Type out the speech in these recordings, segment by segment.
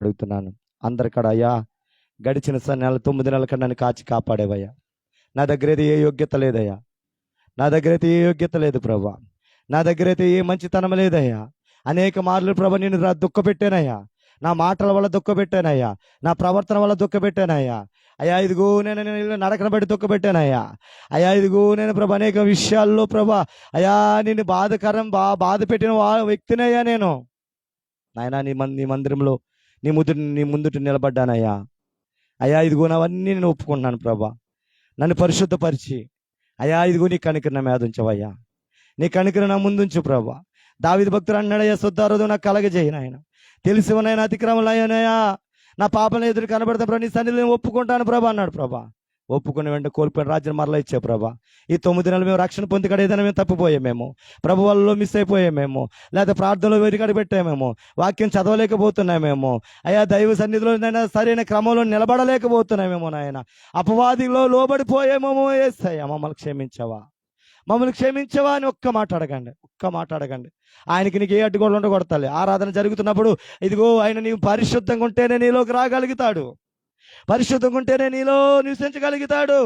అడుగుతున్నాను అందరికడ, అయ్యా గడిచిన నెల 9 నెలల కన్నా నన్ను కాచి కాపాడేవయ్యా. నా దగ్గర అయితే ఏ యోగ్యత లేదయ్యా, నా దగ్గర అయితే ఏ యోగ్యత లేదు ప్రభా, నా దగ్గర అయితే ఏ మంచితనం లేదయ్యా. అనేక మార్లు ప్రభా నేను దుఃఖపెట్టానయ్యా, నా మాటల వల్ల దుఃఖపెట్టానయ్యా, నా ప్రవర్తన వల్ల దుఃఖపెట్టానయ్యా. అయ్యా ఇదిగో నేను నడకన బట్టి దుఃఖపెట్టానయ్యా. అయ్యా ఇదిగో నేను ప్రభా అనేక విషయాల్లో ప్రభా అయ్యా నేను బాధ పెట్టిన వ్యక్తినయ్యా నేను. నాయనా నీ మందిరంలో నీ ముందుట నిలబడ్డానయ్యా. అయ్యా ఇదిగో అవన్నీ నేను ఒప్పుకుంటున్నాను ప్రభా, నన్ను పరిశుద్ధపరిచి అయ్యా ఇదిగో నీ కనికర నా మీద ఉంచవయ్యా, నీ కనికర నా ముందుంచు ప్రభా. దావీదు భక్తుడు అన్నాడయ్యా, శుద్ధారోధం నాకు కలగజేయను ఆయన, తెలిసి ఉన్నాయన అతిక్రమలు అయ్యానయ్యా, నా పాపను ఎదురు కనబడతా ప్రభా, నీ సన్నిధిలో నేను ఒప్పుకుంటాను ప్రభా అన్నాడు ప్రభా. ఒప్పుకుని వెంటనే కోల్పోయిన రాజ్యం మరలా ఇచ్చే ప్రభా. ఈ 9 నెలలు మేము రక్షణ పొంది కాడ ఏదైనా మేము తప్పిపోయామేమో, ప్రభు వాళ్ళలో మిస్ అయిపోయామేమో, లేదా ప్రార్థనలో వెరికడ పెట్టామేమో, వాక్యం చదవలేకపోతున్నామేమో, అయ్యా దైవ సన్నిధిలో నైనా సరైన క్రమంలో నిలబడలేకపోతున్నామేమో నాయన, అపవాదిలో లోబడిపోయేమేమో. యేసయ్యా మమ్మల్ని క్షమించవా, మమ్మల్ని క్షమించవా అని ఒక్క మాట అడగండి. ఆయనకి నీకు ఏ అడ్డుగోడలు ఉండగొడతాలి. ఆరాధన జరుగుతున్నప్పుడు ఇదిగో ఆయన నీవు పరిశుద్ధంగా ఉంటేనే నీలోకి రాగలుగుతాడు, పరిశుద్ధంగా ఉంటేనే నీలో నివసించగలుగుతాడు.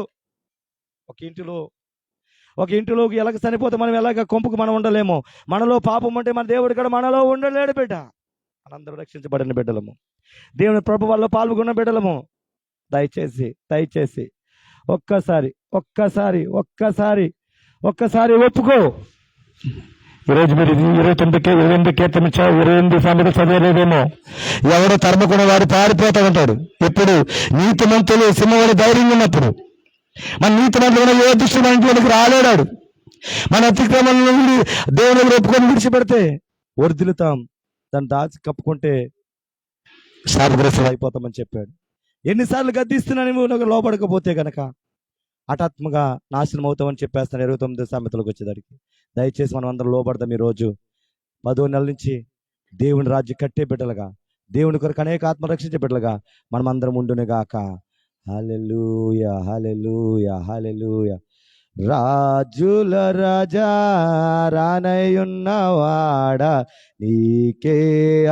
ఒక ఇంటిలోకి ఎలాగ చనిపోతే మనం ఎలాగ కొంపుకు మనం ఉండలేమో, మనలో పాపం ఉంటే మన దేవుడు కూడా మనలో ఉండలేడు బిడ్డ. మనందరూ రక్షించబడిన బిడ్డలము, దేవుని ప్రభు వల్ల పాల్గొన్న బిడ్డలము. దయచేసి ఒక్కసారి ఒప్పుకో. ఈరోజు మీరు 29 కీర్తన 28 సామెతలు చదవలేదేమో. ఎవడో తరమకున్న వాడు పారిపోతూ ఉంటాడు. ఎప్పుడు నీతిమంతులు సింహవాడి ధైర్యం ఉన్నప్పుడు. మన నీతిమంతులు ఏ దృష్టి మన ఇంట్లోకి రాలేడాడు. మన అతిక్రమణ నుండి దేవుని ఒప్పుకొని విడిచిపెడితే వర్ధిల్లుతాం, దాన్ని దాచి కప్పుకుంటే శాపగ్రస్తులు అయిపోతామని చెప్పాడు. ఎన్నిసార్లు గద్దిస్తున్నా నువ్వు లోపడకపోతే గనక హఠాత్మగా నాశనం అవుతామని చెప్పేస్తాను. 29 సామెతలకు వచ్చేదానికి దయచేసి మనం అందరం లోబడదాం. ఈరోజు 10వ నెల నుంచి దేవుని రాజ్యం కట్టే బిడ్డలుగా, దేవుని కొరకు అనేక ఆత్మ రక్షించే బిడ్డలుగా మనం అందరం ఉండునే గాక. హల్లెలూయా, హల్లెలూయా, హల్లెలూయా. రాజుల రాజా రానయ్యున్నవాడా నీకే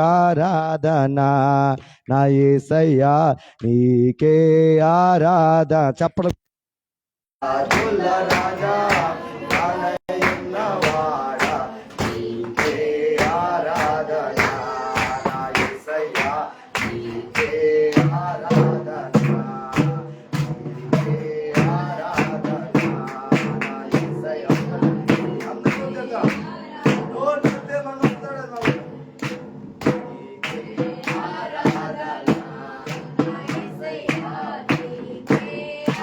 ఆరాధన, నా యేసయ్యా నీకే ఆరాధన. చెప్పడం రాజుల రాజా రానయ్యున్నవాడా నీకే ఆరాధన, నా యేసయ్యా నీకే ఆరాధన, నీకే ఆరాధన, నా యేసయ్యా. అందరూ కదా నోరు చెప్తే మనం ఉంటాడు. నీకే ఆరాధన, నా యేసయ్యా నీకే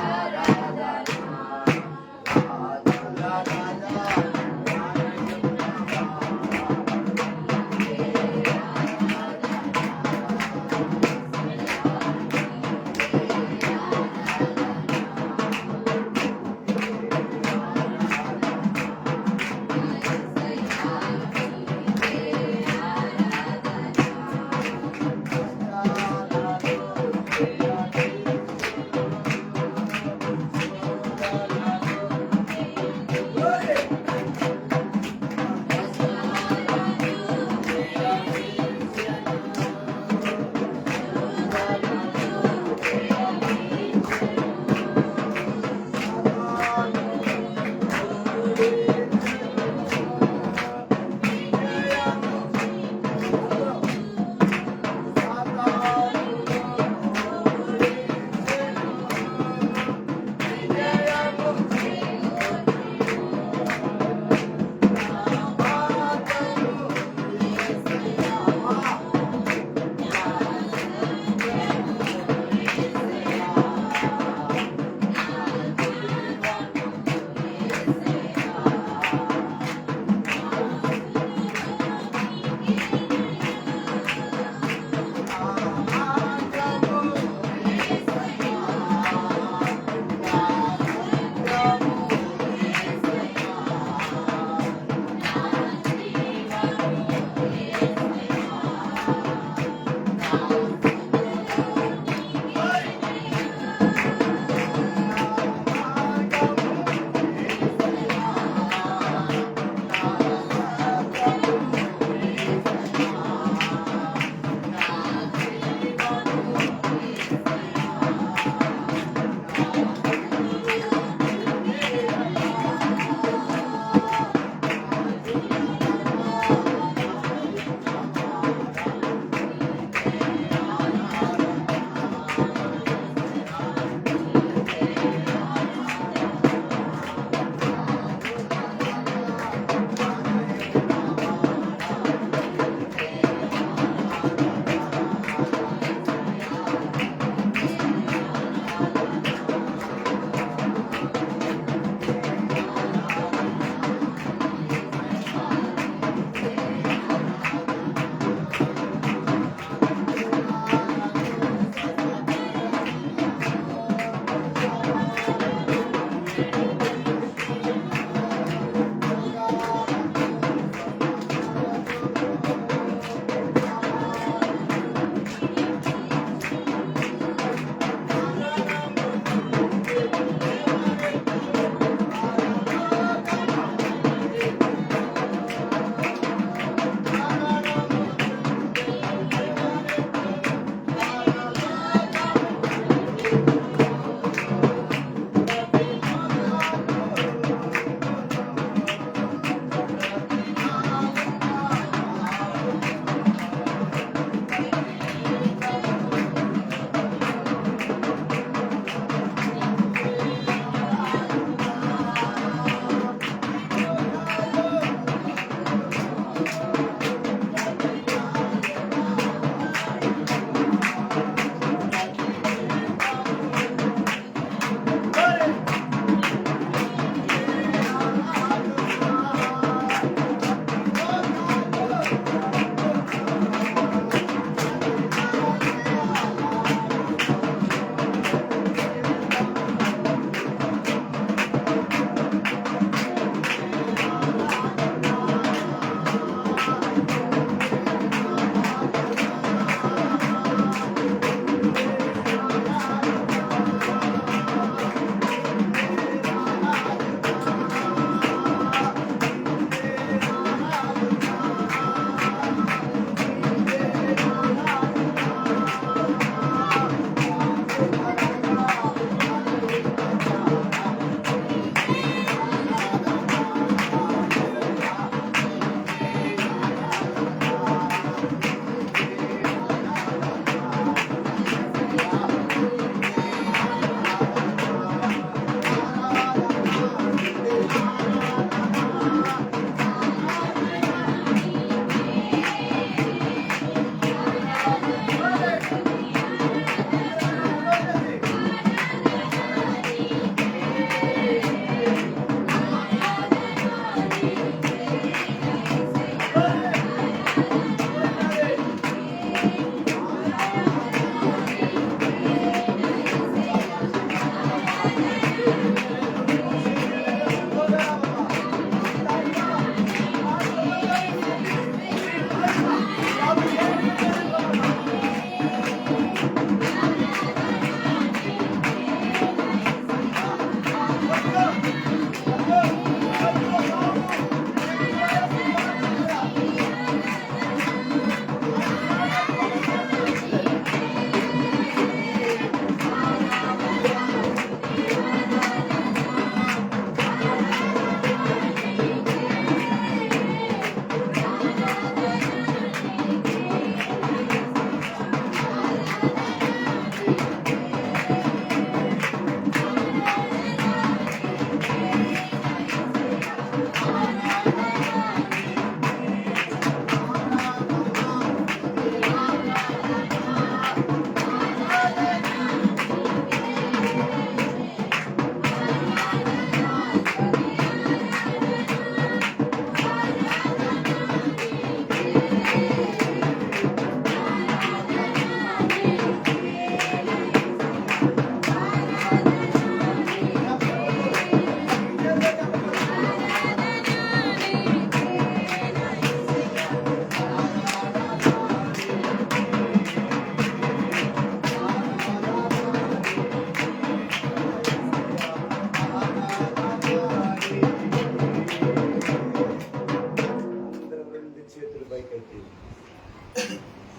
ఆరాధన.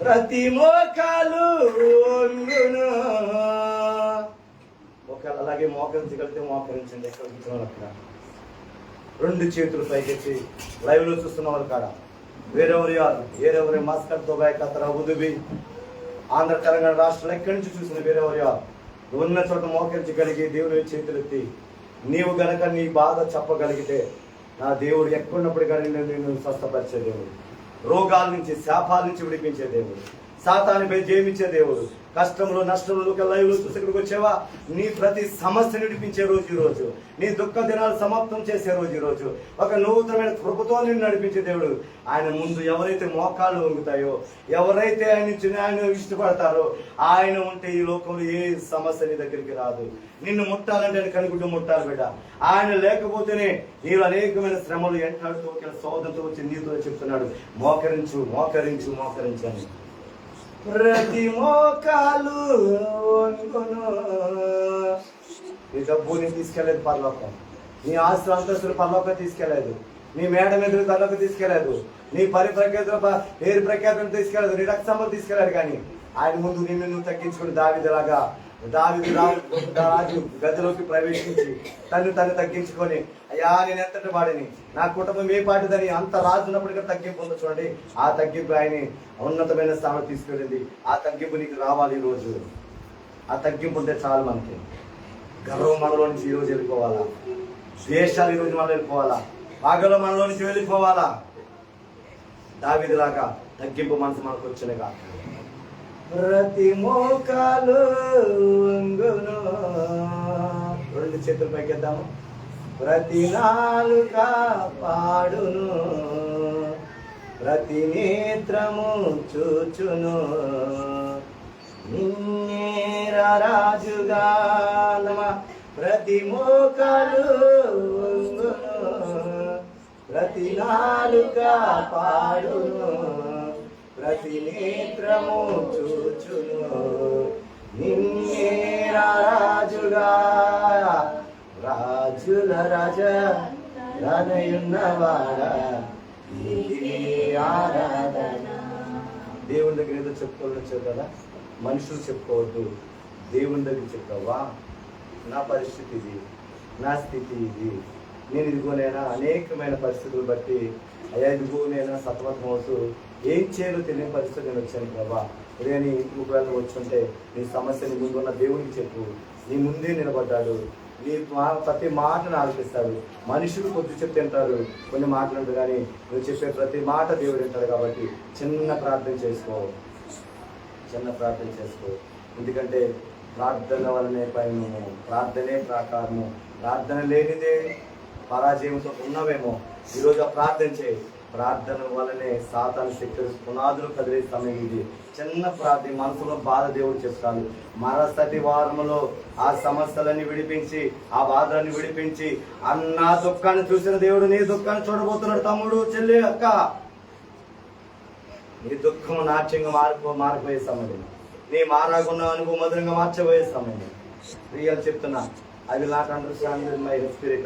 ప్రతి మోకాలు వంగును. మోకాలు అలాగే మోకరించగలిగితే మోకరించండి. ఎక్కడ కూర్చున్న వాళ్ళు అక్కడ రెండు చేతులు పైకెత్తి లైవ్ లో చూస్తున్న వాళ్ళు కాడ వేరెవరి Muscat Dubai Qatar Abu Dhabi Andhra Telangana రాష్ట్రంలో ఎక్కడి నుంచి చూసిన వేరెవరి ఉన్న చోట మోకరించగలిగి దేవుని చేతులెత్తి నీవు గనక నీ బాధ చెప్పగలిగితే నా దేవుడు ఎక్కడున్నప్పుడు కానీ నేను స్వస్థపరిచే దేవుడు, రోగాల నుంచి శాపాల నుంచి విడిపించే దేవుడు, సాతానుపై జయమిచ్చే దేవుడు. కష్టంలో నష్టంలో లైవ్లో చూసి ఇక్కడికి వచ్చేవా, నీ ప్రతి సమస్యను విడిపించే రోజు ఈరోజు, నీ దుఃఖ దినాలు సమాప్తం చేసే రోజు ఈరోజు. ఒక నూతనమైన కృపతో నిన్ను నడిపించే దేవుడు. ఆయన ముందు ఎవరైతే మోకాళ్ళు వంగుతాయో, ఎవరైతే ఆయన ఇష్టపడతారో, ఆయన ఉంటే ఈ లోకంలో ఏ సమస్య నీ దగ్గరికి రాదు. నిన్ను ముట్టాలంటే ఆయన కనుగుడ్డు ముట్టాలి బిడ్డ. ఆయన లేకపోతేనే నీవు అనేకమైన శ్రమలు ఎంటాడుతూ ఒక సోదరుతో వచ్చి నీతో చెప్తున్నాడు, మోకరించు మోకరించు మోకరించు అని. ప్రతి మోకాలు వంగును. నీ డబ్బుని తీసుకెళ్లేదు పరలోకం, నీ ఆస్తులు అంతస్తులు పరలోకం తీసుకెళ్లేదు, నీ మేడ మీద తరలోకి తీసుకెళ్లేదు, నీ పేరు ప్రఖ్యాతులు తీసుకెళ్లేదు, నీ రక్తసంబలు తీసుకెళ్లాడు. కానీ ఆయన ముందు నిన్ను నువ్వు తగ్గించుకుని దావీదులాగా రాజు గదిలోకి ప్రవేశించి తను తగ్గించుకొని, అయ్యా నేను ఎంతటి వాడిని, నా కుటుంబం ఏ పాటిదని అంత రాజు ఉన్నప్పుడు తగ్గింపు ఉందో చూడండి. ఆ తగ్గింపు ఆయన ఉన్నతమైన స్థానం తీసుకెళ్ళింది. ఆ తగ్గింపు నీకు రావాలి ఈరోజు. ఆ తగ్గింపు ఉంటే చాలు. మనకి గర్వం మనలో నుంచి ఈరోజు వెళ్ళిపోవాలా, ద్వేషాలు ఈరోజు మనం వెళ్ళిపోవాలా, పగలు మనలో నుంచి వెళ్ళిపోవాలా. దావీదులాగా తగ్గింపు మనసు మనకు వచ్చినగా. ప్రతి మోకాలు వంగును. రెండు చేతులు పైకెద్దాము. ప్రతి నాలుక పాడును, ప్రతి నేత్రము చూచును, నిన్నే రాజుగా. ప్రతి మోకాలు వంగును, ప్రతి నాలుక పాడును, ప్రతి నేత్రము చూచును, నిన్నే రాజుగా. రాజుల రాజా రానయున్నవాడా, ఆరాధన. దేవుని దగ్గర ఏదో చెప్పుకోవచ్చు కదా, మనుషులు చెప్పుకోవద్దు. దేవుని దగ్గర చెప్తావా, నా పరిస్థితి ఇది, నా స్థితి ఇది, నేను ఇదిగోనైనా అనేకమైన పరిస్థితులు బట్టి అయ్యా ఇదిగోనైనా సతమతం అవుతూ ఏం చేయాలో తెలియని పరిస్థితి నేను వచ్చాను ప్రభా. నేను ఒకవేళ వచ్చుంటే నీ సమస్యని ముందున్న దేవునికి చెప్పు. నీ ముందే నిలబడ్డాడు, నీ ప్రతి మాటను ఆలపిస్తాడు. మనుషులు కొద్ది చెప్తే వింటారు, కొన్ని మాటలు, కానీ నువ్వు చెప్పే ప్రతి మాట దేవుడు వింటాడు. కాబట్టి చిన్న ప్రార్థన చేసుకో. ఎందుకంటే ప్రార్థన వలనే పైనము, ప్రార్థనే ప్రాకారము. ప్రార్థన లేనిదే పరాజయంతో ఉన్నవేమో. ఈరోజు ఆ ప్రార్థన చేయి. ప్రార్థన వలనే సాతాను శక్తులు పునాదులు కదిలే సమయం ఇది. చిన్న ప్రార్థన, మనసులో బాధ దేవుడు చెప్తాడు. మరుసటి వారంలో ఆ సమస్యలన్నీ విడిపించి, ఆ బాధలన్నీ విడిపించి, అన్న దుఃఖాన్ని చూసిన దేవుడు నీ దుఃఖాన్ని చూడబోతున్నాడు. తమ్ముడు, చెల్లి, అక్క, నీ దుఃఖం నాట్యంగా మారిపోయే సమయం, నీ మారాకున్న అనుభవం మధురంగా మార్చబోయే సమయం. రియల్ చెప్తున్నా, I will not understand with my spirit.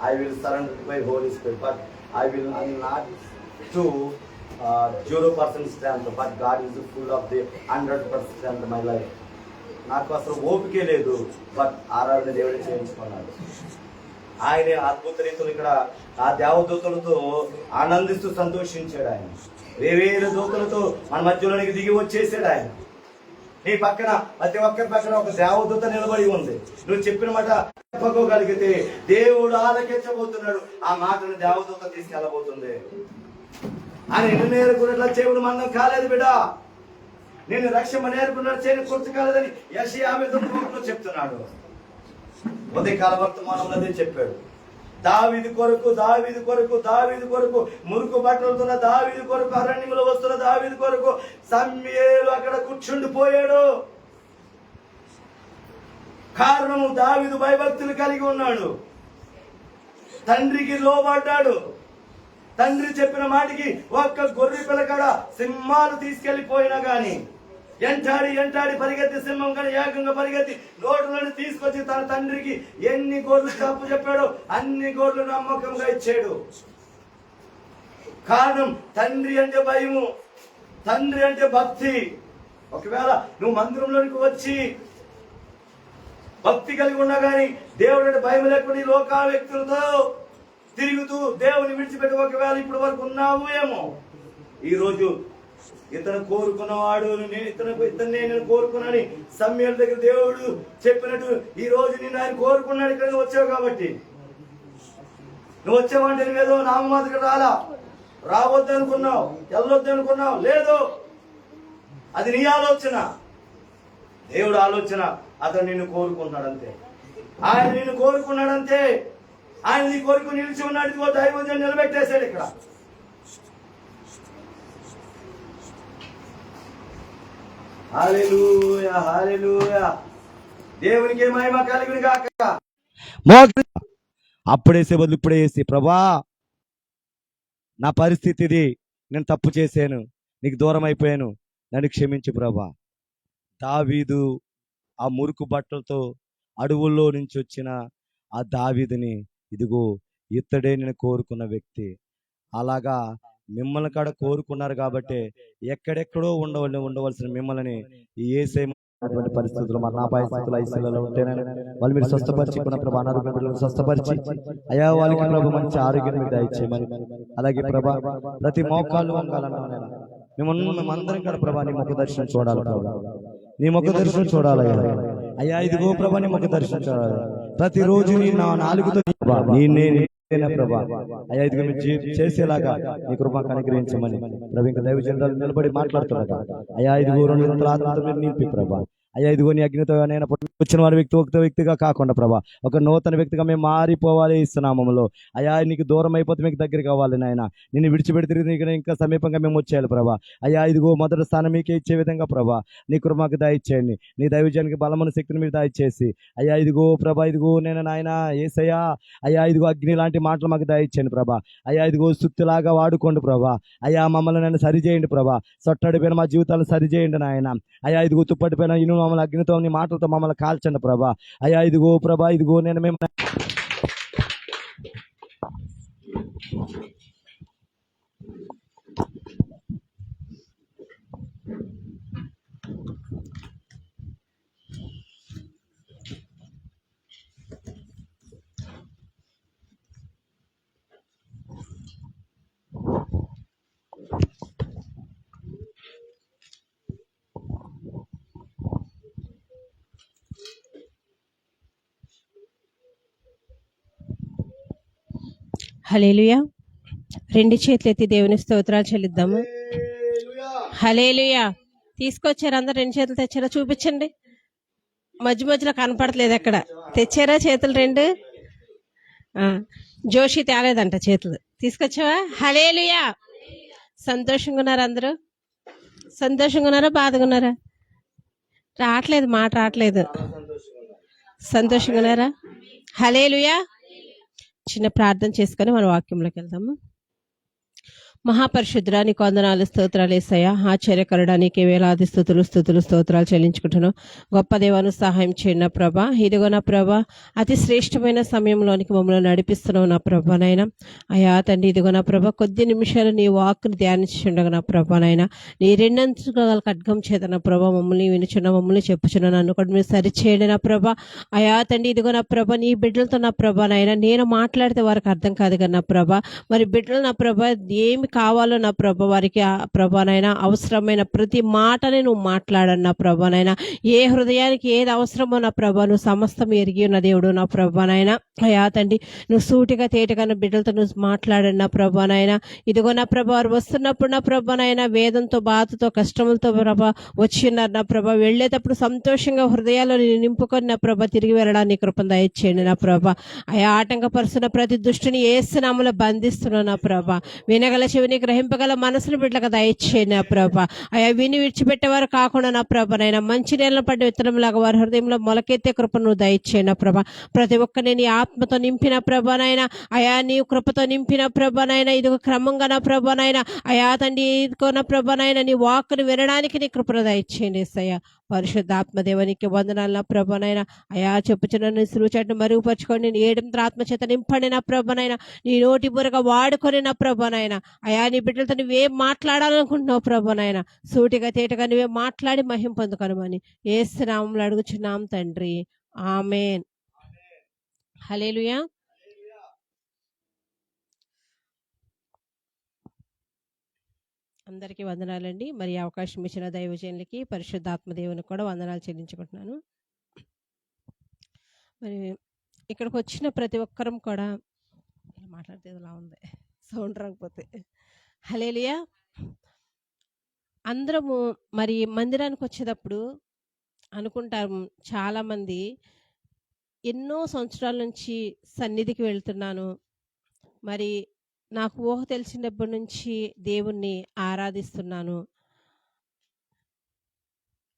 I will surrender to my Holy Spirit. But I will not to 0% strength. But God is full of the 100% strength in my life. నాకు అసలు ఓపికే లేదు, but ఆరాధన దేవుడే చేయించుకున్నాడు. ఆయనే అద్భుత రీతులు ఇక్కడ ఆ దేవదూతలతో నీ పక్కన ప్రతి ఒక్కరి పక్కన ఒక దేవదూత నిలబడి ఉంది. నువ్వు చెప్పిన మాట చెప్పకోగలిగితే దేవుడు ఆలకించబోతున్నాడు. ఆ మాటను దేవదూత తీసుకెళ్ళబోతుంది. అని నిన్ను నేర్పుకున్నట్ల చెవుడు మందం కాలేదు బిడ్డ. నేను రక్షణ నేర్పుకున్నట్టు చేయని గుర్తు కాలేదని యెషయా చెప్తున్నాడు. ఉదయకాల వర్తమానంలో అదే చెప్పాడు. దావీదు కొరకు మురుకు బట్టలుతున్న దావీదు కొరకు, అరణ్యంలో వస్తున్న దావీదు కొరకు సమూయేలు అక్కడ కూర్చుండిపోయాడు. కారణము దావీదు భయభక్తులు కలిగి ఉన్నాడు. తండ్రికి లోబడ్డాడు. తండ్రి చెప్పిన మాటికి ఒక్క గొర్రె పిల్లకాడ సింహాలు తీసుకెళ్లిపోయినా గాని ఎంటాడి పరిగెత్తి సింహం కానీ ఏకంగా పరిగెత్తి నోటులను తీసుకొచ్చి తన తండ్రికి ఎన్ని గోర్లు తప్పు చెప్పాడో అన్ని గోర్లు నమ్మకంగా ఇచ్చాడు. కారణం తండ్రి అంటే భయము, తండ్రి అంటే భక్తి. ఒకవేళ నువ్వు మందిరంలోనికి వచ్చి భక్తి కలిగి ఉన్నా గాని దేవుడు అంటే భయం లేకుండా ఈ లోకాల వ్యక్తులతో తిరుగుతూ దేవుని విడిచిపెట్టి ఒకవేళ ఇప్పటి వరకు ఉన్నావు ఏమో, ఈరోజు ఇతను కోరుకున్నవాడు నేను కోరుకున్నాను సమూయేలు దగ్గర దేవుడు చెప్పినట్టు ఈ రోజు నేను ఆయన కోరుకున్నాడు. ఇక్కడ నువ్వు వచ్చావు కాబట్టి నువ్వు వచ్చావంటే నువ్వేదో నామమాత్రగా రావద్దు అనుకున్నావు, వెళ్ళొద్దు అనుకున్నావు. లేదు, అది నీ ఆలోచన. దేవుడు ఆలోచన. అతను నిన్ను కోరుకున్నాడంతే. ఆయన నిన్ను కోరుకున్నాడంతే. ఆయన నీ కోరిక నిలిచి ఉన్నాడు. దైవజనం నిలబెట్టేశాడు ఇక్కడ. హల్లెలూయా, హల్లెలూయా. దేవునికి మహిమ కలుగును గాక. అప్పుడేసే బదులు ఇప్పుడే వేసి, ప్రభా నా పరిస్థితి ఇది, నేను తప్పు చేశాను, నీకు దూరం అయిపోయాను, నన్ను క్షమించు ప్రభా. దావీదు ఆ మురుకు బట్టలతో అడవుల్లో నుంచి వచ్చిన ఆ దావీదుని, ఇదిగో ఇతడే నేను కోరుకున్న వ్యక్తి. అలాగా మిమ్మల్ని కాడ కోరుకున్నారు కాబట్టి ఎక్కడెక్కడో ఉండవలసిన మిమ్మల్ని యేసే పరిస్థితులు మరణాపాయ స్థితులు ఐసీలలో ఉంటేనే వాళ్ళు మీరు స్వస్థపరిచుకున్న ప్రభా, అనారోగ్యం స్వస్థపరిచి అయా వాళ్ళకి ప్రభు మంచి ఆరోగ్యం మీకు దయచేయమని, అలాగే ప్రభా ప్రతి మోకాళ్ళు వంగాలన్నా మేమందరం కూడా ప్రభా నీ ముఖ దర్శనం చూడాలి ప్రభా, నీ ముఖ దర్శనం చూడాలి అయ్యా. ఇదిగో ప్రభా నీ ముఖ దర్శనం చూడాలి. ప్రతిరోజు నీ నా నాలుగుతో ప్రభా అయ్యా ఇదిగో మీరు చేసేలాగా నీ కృపకు అనుగ్రహించమని ప్రభు ఇంకా దైవజనులు నిలబడి మాట్లాడుతున్నాగా అయ్యా ఇదిగో 2 ఆత్మతో మీరు నింపి ప్రభా. అయ్యా ఇదిగో నీ అగ్నితో నేను వచ్చిన వారి వ్యక్తిగా కాకుండా ప్రభా ఒక నూతన వ్యక్తిగా మేము మారిపోవాలి ఇస్తున్నామలో. అయ్యా నీకు దూరం అయిపోతే మీకు దగ్గర కావాలి నాయన. నిన్ను విడిచిపెడితే నీకు ఇంకా సమీపంగా మేము వచ్చేయాలి ప్రభా. అయ్యా ఇదిగో మొదటి స్థానం మీకే ఇచ్చే విధంగా ప్రభా నీ కృపకు దయచేయండి. నీ దైవజానికి బలమైన శక్తిని మీరు దయచేసి అయ్యా ఇదిగో ప్రభా ఇదిగో నేను నాయన యేసయ్యా అయ్యా ఇదిగో అగ్ని లాంటి మాటలు మాకు దయచేయండి ప్రభా. అయ్యా ఇదిగో సుత్తిలాగా వాడుకోండి ప్రభా. అయ్యా మమ్మల్ని నన్ను సరిచేయండి ప్రభా. సొట్టడిపోయిన మా జీవితాలను సరిచేయండి నాయన. అయ్యా ఇదిగో తుప్పటిపోయిన ఇను మమ్మల్ని అగ్నితో నీ మాటలతో మమ్మల్ని కాల్చండి ప్రభా. అయ్యా ఇదిగో ప్రభా ఇదిగో నేను మేము హల్లెలూయా. 2 చేతులు ఎత్తి దేవుని స్తోత్రాలు చెల్లిద్దాము. హల్లెలూయా. తీసుకొచ్చారు అందరు 2 చేతులు తెచ్చారా? చూపించండి. మధ్యలో కనపడట్లేదు ఎక్కడ. తెచ్చారా చేతులు 2? జోషి తేలేదంట చేతులు. తీసుకొచ్చావా? హల్లెలూయా. సంతోషంగా ఉన్నారు అందరూ? సంతోషంగా ఉన్నారా బాధగా ఉన్నారా? రావట్లేదు, మాట రావట్లేదు. సంతోషంగా ఉన్నారా? హల్లెలూయా. చిన్న ప్రార్థన చేసుకొని మన వాక్యంలోకి వెళ్దాము. మహాపరిశుద్ధుడా నీకు వందనాలు స్తోత్రాలు యేసయ్యా. ఆశ్చర్యకరుడా నీకే వేలాది స్తుతులు స్తోత్రాలు చెల్లించుకుంటున్నావు. గొప్ప దేవాను సహాయం చేయండి నా ప్రభా. ఇదిగో నా ప్రభా అతి శ్రేష్టమైన సమయంలోనికి మమ్మల్ని నడిపిస్తున్నావు నా ప్రభా నాయన. అయ్యా తండ్రి ఇదిగో నా ప్రభా కొద్ది నిమిషాలు నీ వాక్ని ధ్యానించుండగా నా ప్రభా నాయన నీ 2 అంచుల ఖడ్గం చేత నా ప్రభా మమ్మల్ని వినుచున్న మమ్మల్ని చెప్పుచున్నా నన్ను కూడా మీరు సరిచేయండి నా ప్రభా. అయ్యా తండ్రి ఇదిగో నా ప్రభా నీ బిడ్డలతో నా ప్రభా నాయన నేను మాట్లాడితే వారికి అర్థం కాదు కదా నా ప్రభా. మరి బిడ్డలు నా ప్రభా ఏమి కావాలో నా ప్రభ వారికి ప్రభానైనా అవసరమైన ప్రతి మాటని నువ్వు మాట్లాడను నా ప్రభానైనా. ఏ హృదయానికి ఏది అవసరమో నా ప్రభ నువ్వు సమస్తం ఎరిగి ఉన్న దేవుడు నా ప్రభానైనా. అయా తండ్రి, నువ్వు సూటిగా తేటగా నా బిడ్డలతో నువ్వు మాట్లాడండి నా ప్రభానైనా. ఇదిగో నా ప్రభ వారు వస్తున్నప్పుడు నా ప్రభానైనా వేదంతో బాధతో కష్టములతో ప్రభ వచ్చిన్నారు నా ప్రభ. వెళ్ళేటప్పుడు సంతోషంగా హృదయాల్లో నింపుకొని నా ప్రభ తిరిగి వెళ్ళడానికి కృపను దయచేయండి నా ప్రభ. అయా ఆటంకపరుస్తున్న ప్రతి దుష్టిని ఏసునామములో బంధిస్తున్నా నా ప్రభ. వినగల చెవిని గ్రహింపగల మనసును బిడ్డలకు దయచేయండి నా ప్రభ. అయా విని విడిచిపెట్టేవారు కాకుండా నా ప్రభనైనా మంచి నీళ్ళ పడ్డ విత్తనంలాగా వారి హృదయంలో మొలకెత్తే కృపను దయచేయండి నా ప్రభ. ప్రతి ఒక్కరిని నీ ఆత్మతో నింపిన ప్రభనైనా, అయా నీ కృపతో నింపిన ప్రభనైనా, ఇదిగో క్రమంగా నా ప్రభనైనా, అయా తండ్రి ఇదిగో నా ప్రభనైనా నీ వాక్కును వినడానికి నీ కృపను దయచేయండి యేసయ్యా. పరిశుద్ధాత్మదేవానికి వందనాలు నా ప్రభనైనా. అయా చెప్పుచున్న సులుచట్టు మరుగుపరుచుకొని నీ ఏడంత్ర చేత నింపండి నా ప్రభనైనా. నీ నోటి బురగా వాడుకొని నా ప్రభనైనా. అయా నీ బిడ్డలతో నువ్వేం మాట్లాడాలనుకుంటున్నావు ప్రభనైనా, సూటిగా తేటగా నువ్వే మాట్లాడి మహిం పొందుకొనమని యేసు నామములో అడుగుచున్నాం తండ్రి, ఆమేన్. హల్లెలూయా. అందరికీ వందనాలండి. మరి అవకాశం ఇచ్చిన దైవజనులకి పరిశుద్ధాత్మ దేవునికి కూడా వందనాలు చెల్లించుకుంటున్నాను. మరి ఇక్కడికి వచ్చిన ప్రతి ఒక్కరం కూడా మాట్లాడితే ఇలా ఉంది సౌండ్ రాకపోతే. హల్లెలూయా. అందరము మరి మందిరానికి వచ్చేటప్పుడు అనుకుంటారు చాలామంది, ఎన్నో సంవత్సరాల నుంచి సన్నిధికి వెళ్తున్నాను, మరి నాకు ఊహ తెలిసినప్పటి నుంచి దేవుణ్ణి ఆరాధిస్తున్నాను,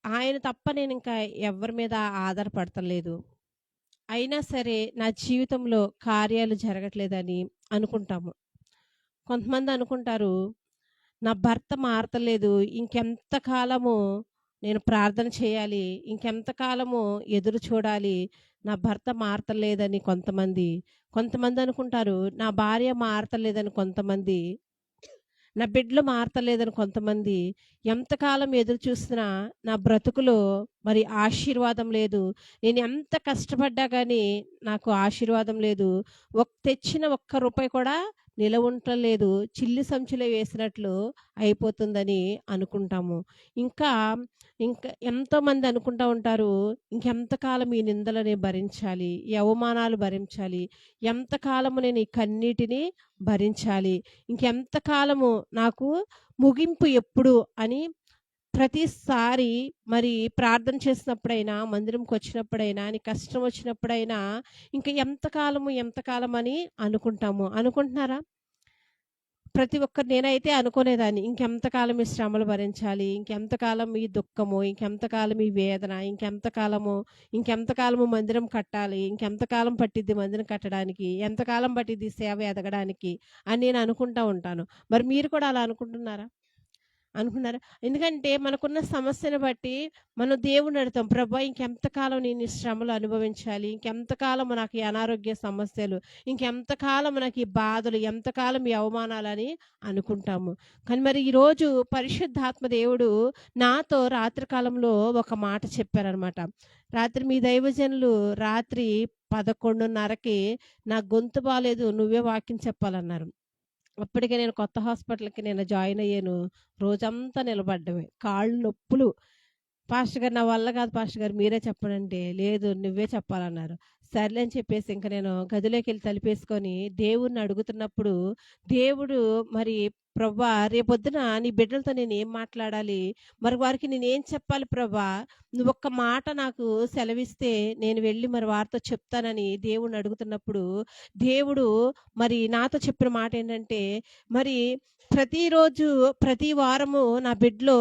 ఆయన తప్ప నేను ఇంకా ఎవరి మీద ఆధారపడతలేదు, అయినా సరే నా జీవితంలో కార్యాలు జరగట్లేదని అనుకుంటాము. కొంతమంది అనుకుంటారు, నా భర్త మారతలేదు, ఇంకెంతకాలము నేను ప్రార్థన చేయాలి, ఇంకెంతకాలము ఎదురు చూడాలి, నా భర్త మారతలేదని కొంతమంది. కొంతమంది అనుకుంటారు, నా భార్య మారతలేదని కొంతమంది, నా బిడ్డలు మారతలేదని కొంతమంది. ఎంతకాలం ఎదురు చూసినా నా బ్రతుకులో మరి ఆశీర్వాదం లేదు, నేను ఎంత కష్టపడ్డా కానీ నాకు ఆశీర్వాదం లేదు, తెచ్చిన ఒక్క రూపాయి కూడా నిలవుంటలేదు, చిల్లి సంచులే వేసినట్లు అయిపోతుందని అనుకుంటాము. ఇంకా ఇంకా ఎంతోమంది అనుకుంటూ ఉంటారు, ఇంకెంతకాలం ఈ నిందలని భరించాలి, ఈ అవమానాలు భరించాలి, ఎంతకాలము నేను ఈ కన్నీటిని భరించాలి, ఇంకెంతకాలము నాకు ముగింపు ఎప్పుడు అని ప్రతిసారి మరి ప్రార్థన చేసినప్పుడైనా, మందిరంకి వచ్చినప్పుడైనా, నీ కష్టం వచ్చినప్పుడైనా ఇంకా ఎంతకాలం అని అనుకుంటాము. అనుకుంటున్నారా? ప్రతి ఒక్కరు, నేనైతే అనుకునేదాన్ని, ఇంకెంతకాలం ఈ శ్రమలు భరించాలి, ఇంకెంతకాలం ఈ దుఃఖము, ఇంకెంతకాలం ఈ వేదన, ఇంకెంతకాలము మందిరం కట్టాలి, ఇంకెంతకాలం పట్టిద్ది మందిరం కట్టడానికి, ఎంతకాలం పట్టిద్ది సేవ ఎదగడానికి అని నేను అనుకుంటూ ఉంటాను. మరి మీరు కూడా అలా అనుకుంటున్నారా? ఎందుకంటే మనకున్న సమస్యను బట్టి మనం దేవుని అడుగుతాం, ప్రభా ఇంకెంతకాలం నేను ఈ శ్రమలు అనుభవించాలి, ఇంకెంతకాలం నాకు ఈ అనారోగ్య సమస్యలు, ఇంకెంతకాలం నాకు ఈ బాధలు, ఎంతకాలం ఈ అవమానాలని అనుకుంటాము. కానీ మరి ఈరోజు పరిశుద్ధాత్మ దేవుడు నాతో రాత్రి కాలంలో ఒక మాట చెప్పారనమాట. రాత్రి మీ దైవజనులు రాత్రి 11:30కి నా గొంతు బాలేదు, నువ్వే వాక్యం చెప్పాలన్నారు. అప్పటికే నేను కొత్త హాస్పిటల్కి నేను జాయిన్ అయ్యాను. రోజంతా నిలబడ్డమే, కాళ్ళు నొప్పులు. పాస్టర్ గారు, నా వల్ల కాదు పాస్టర్ గారు, మీరే చెప్పనంటే, లేదు నువ్వే చెప్పాలన్నారు. సర్లే అని చెప్పేసి ఇంకా నేను గదిలోకి వెళ్ళి తలుపేసుకొని దేవుణ్ణి అడుగుతున్నప్పుడు, దేవుడు మరి ప్రభా రేపొద్దున నీ బిడ్డలతో నేను ఏం మాట్లాడాలి, మరి వారికి నేను ఏం చెప్పాలి ప్రభా, నువ్వు ఒక్క మాట నాకు సెలవిస్తే నేను వెళ్ళి మరి వారితో చెప్తానని దేవుణ్ణి అడుగుతున్నప్పుడు, దేవుడు మరి నాతో చెప్పిన మాట ఏంటంటే, మరి ప్రతిరోజు ప్రతి వారము నా బిడ్డలో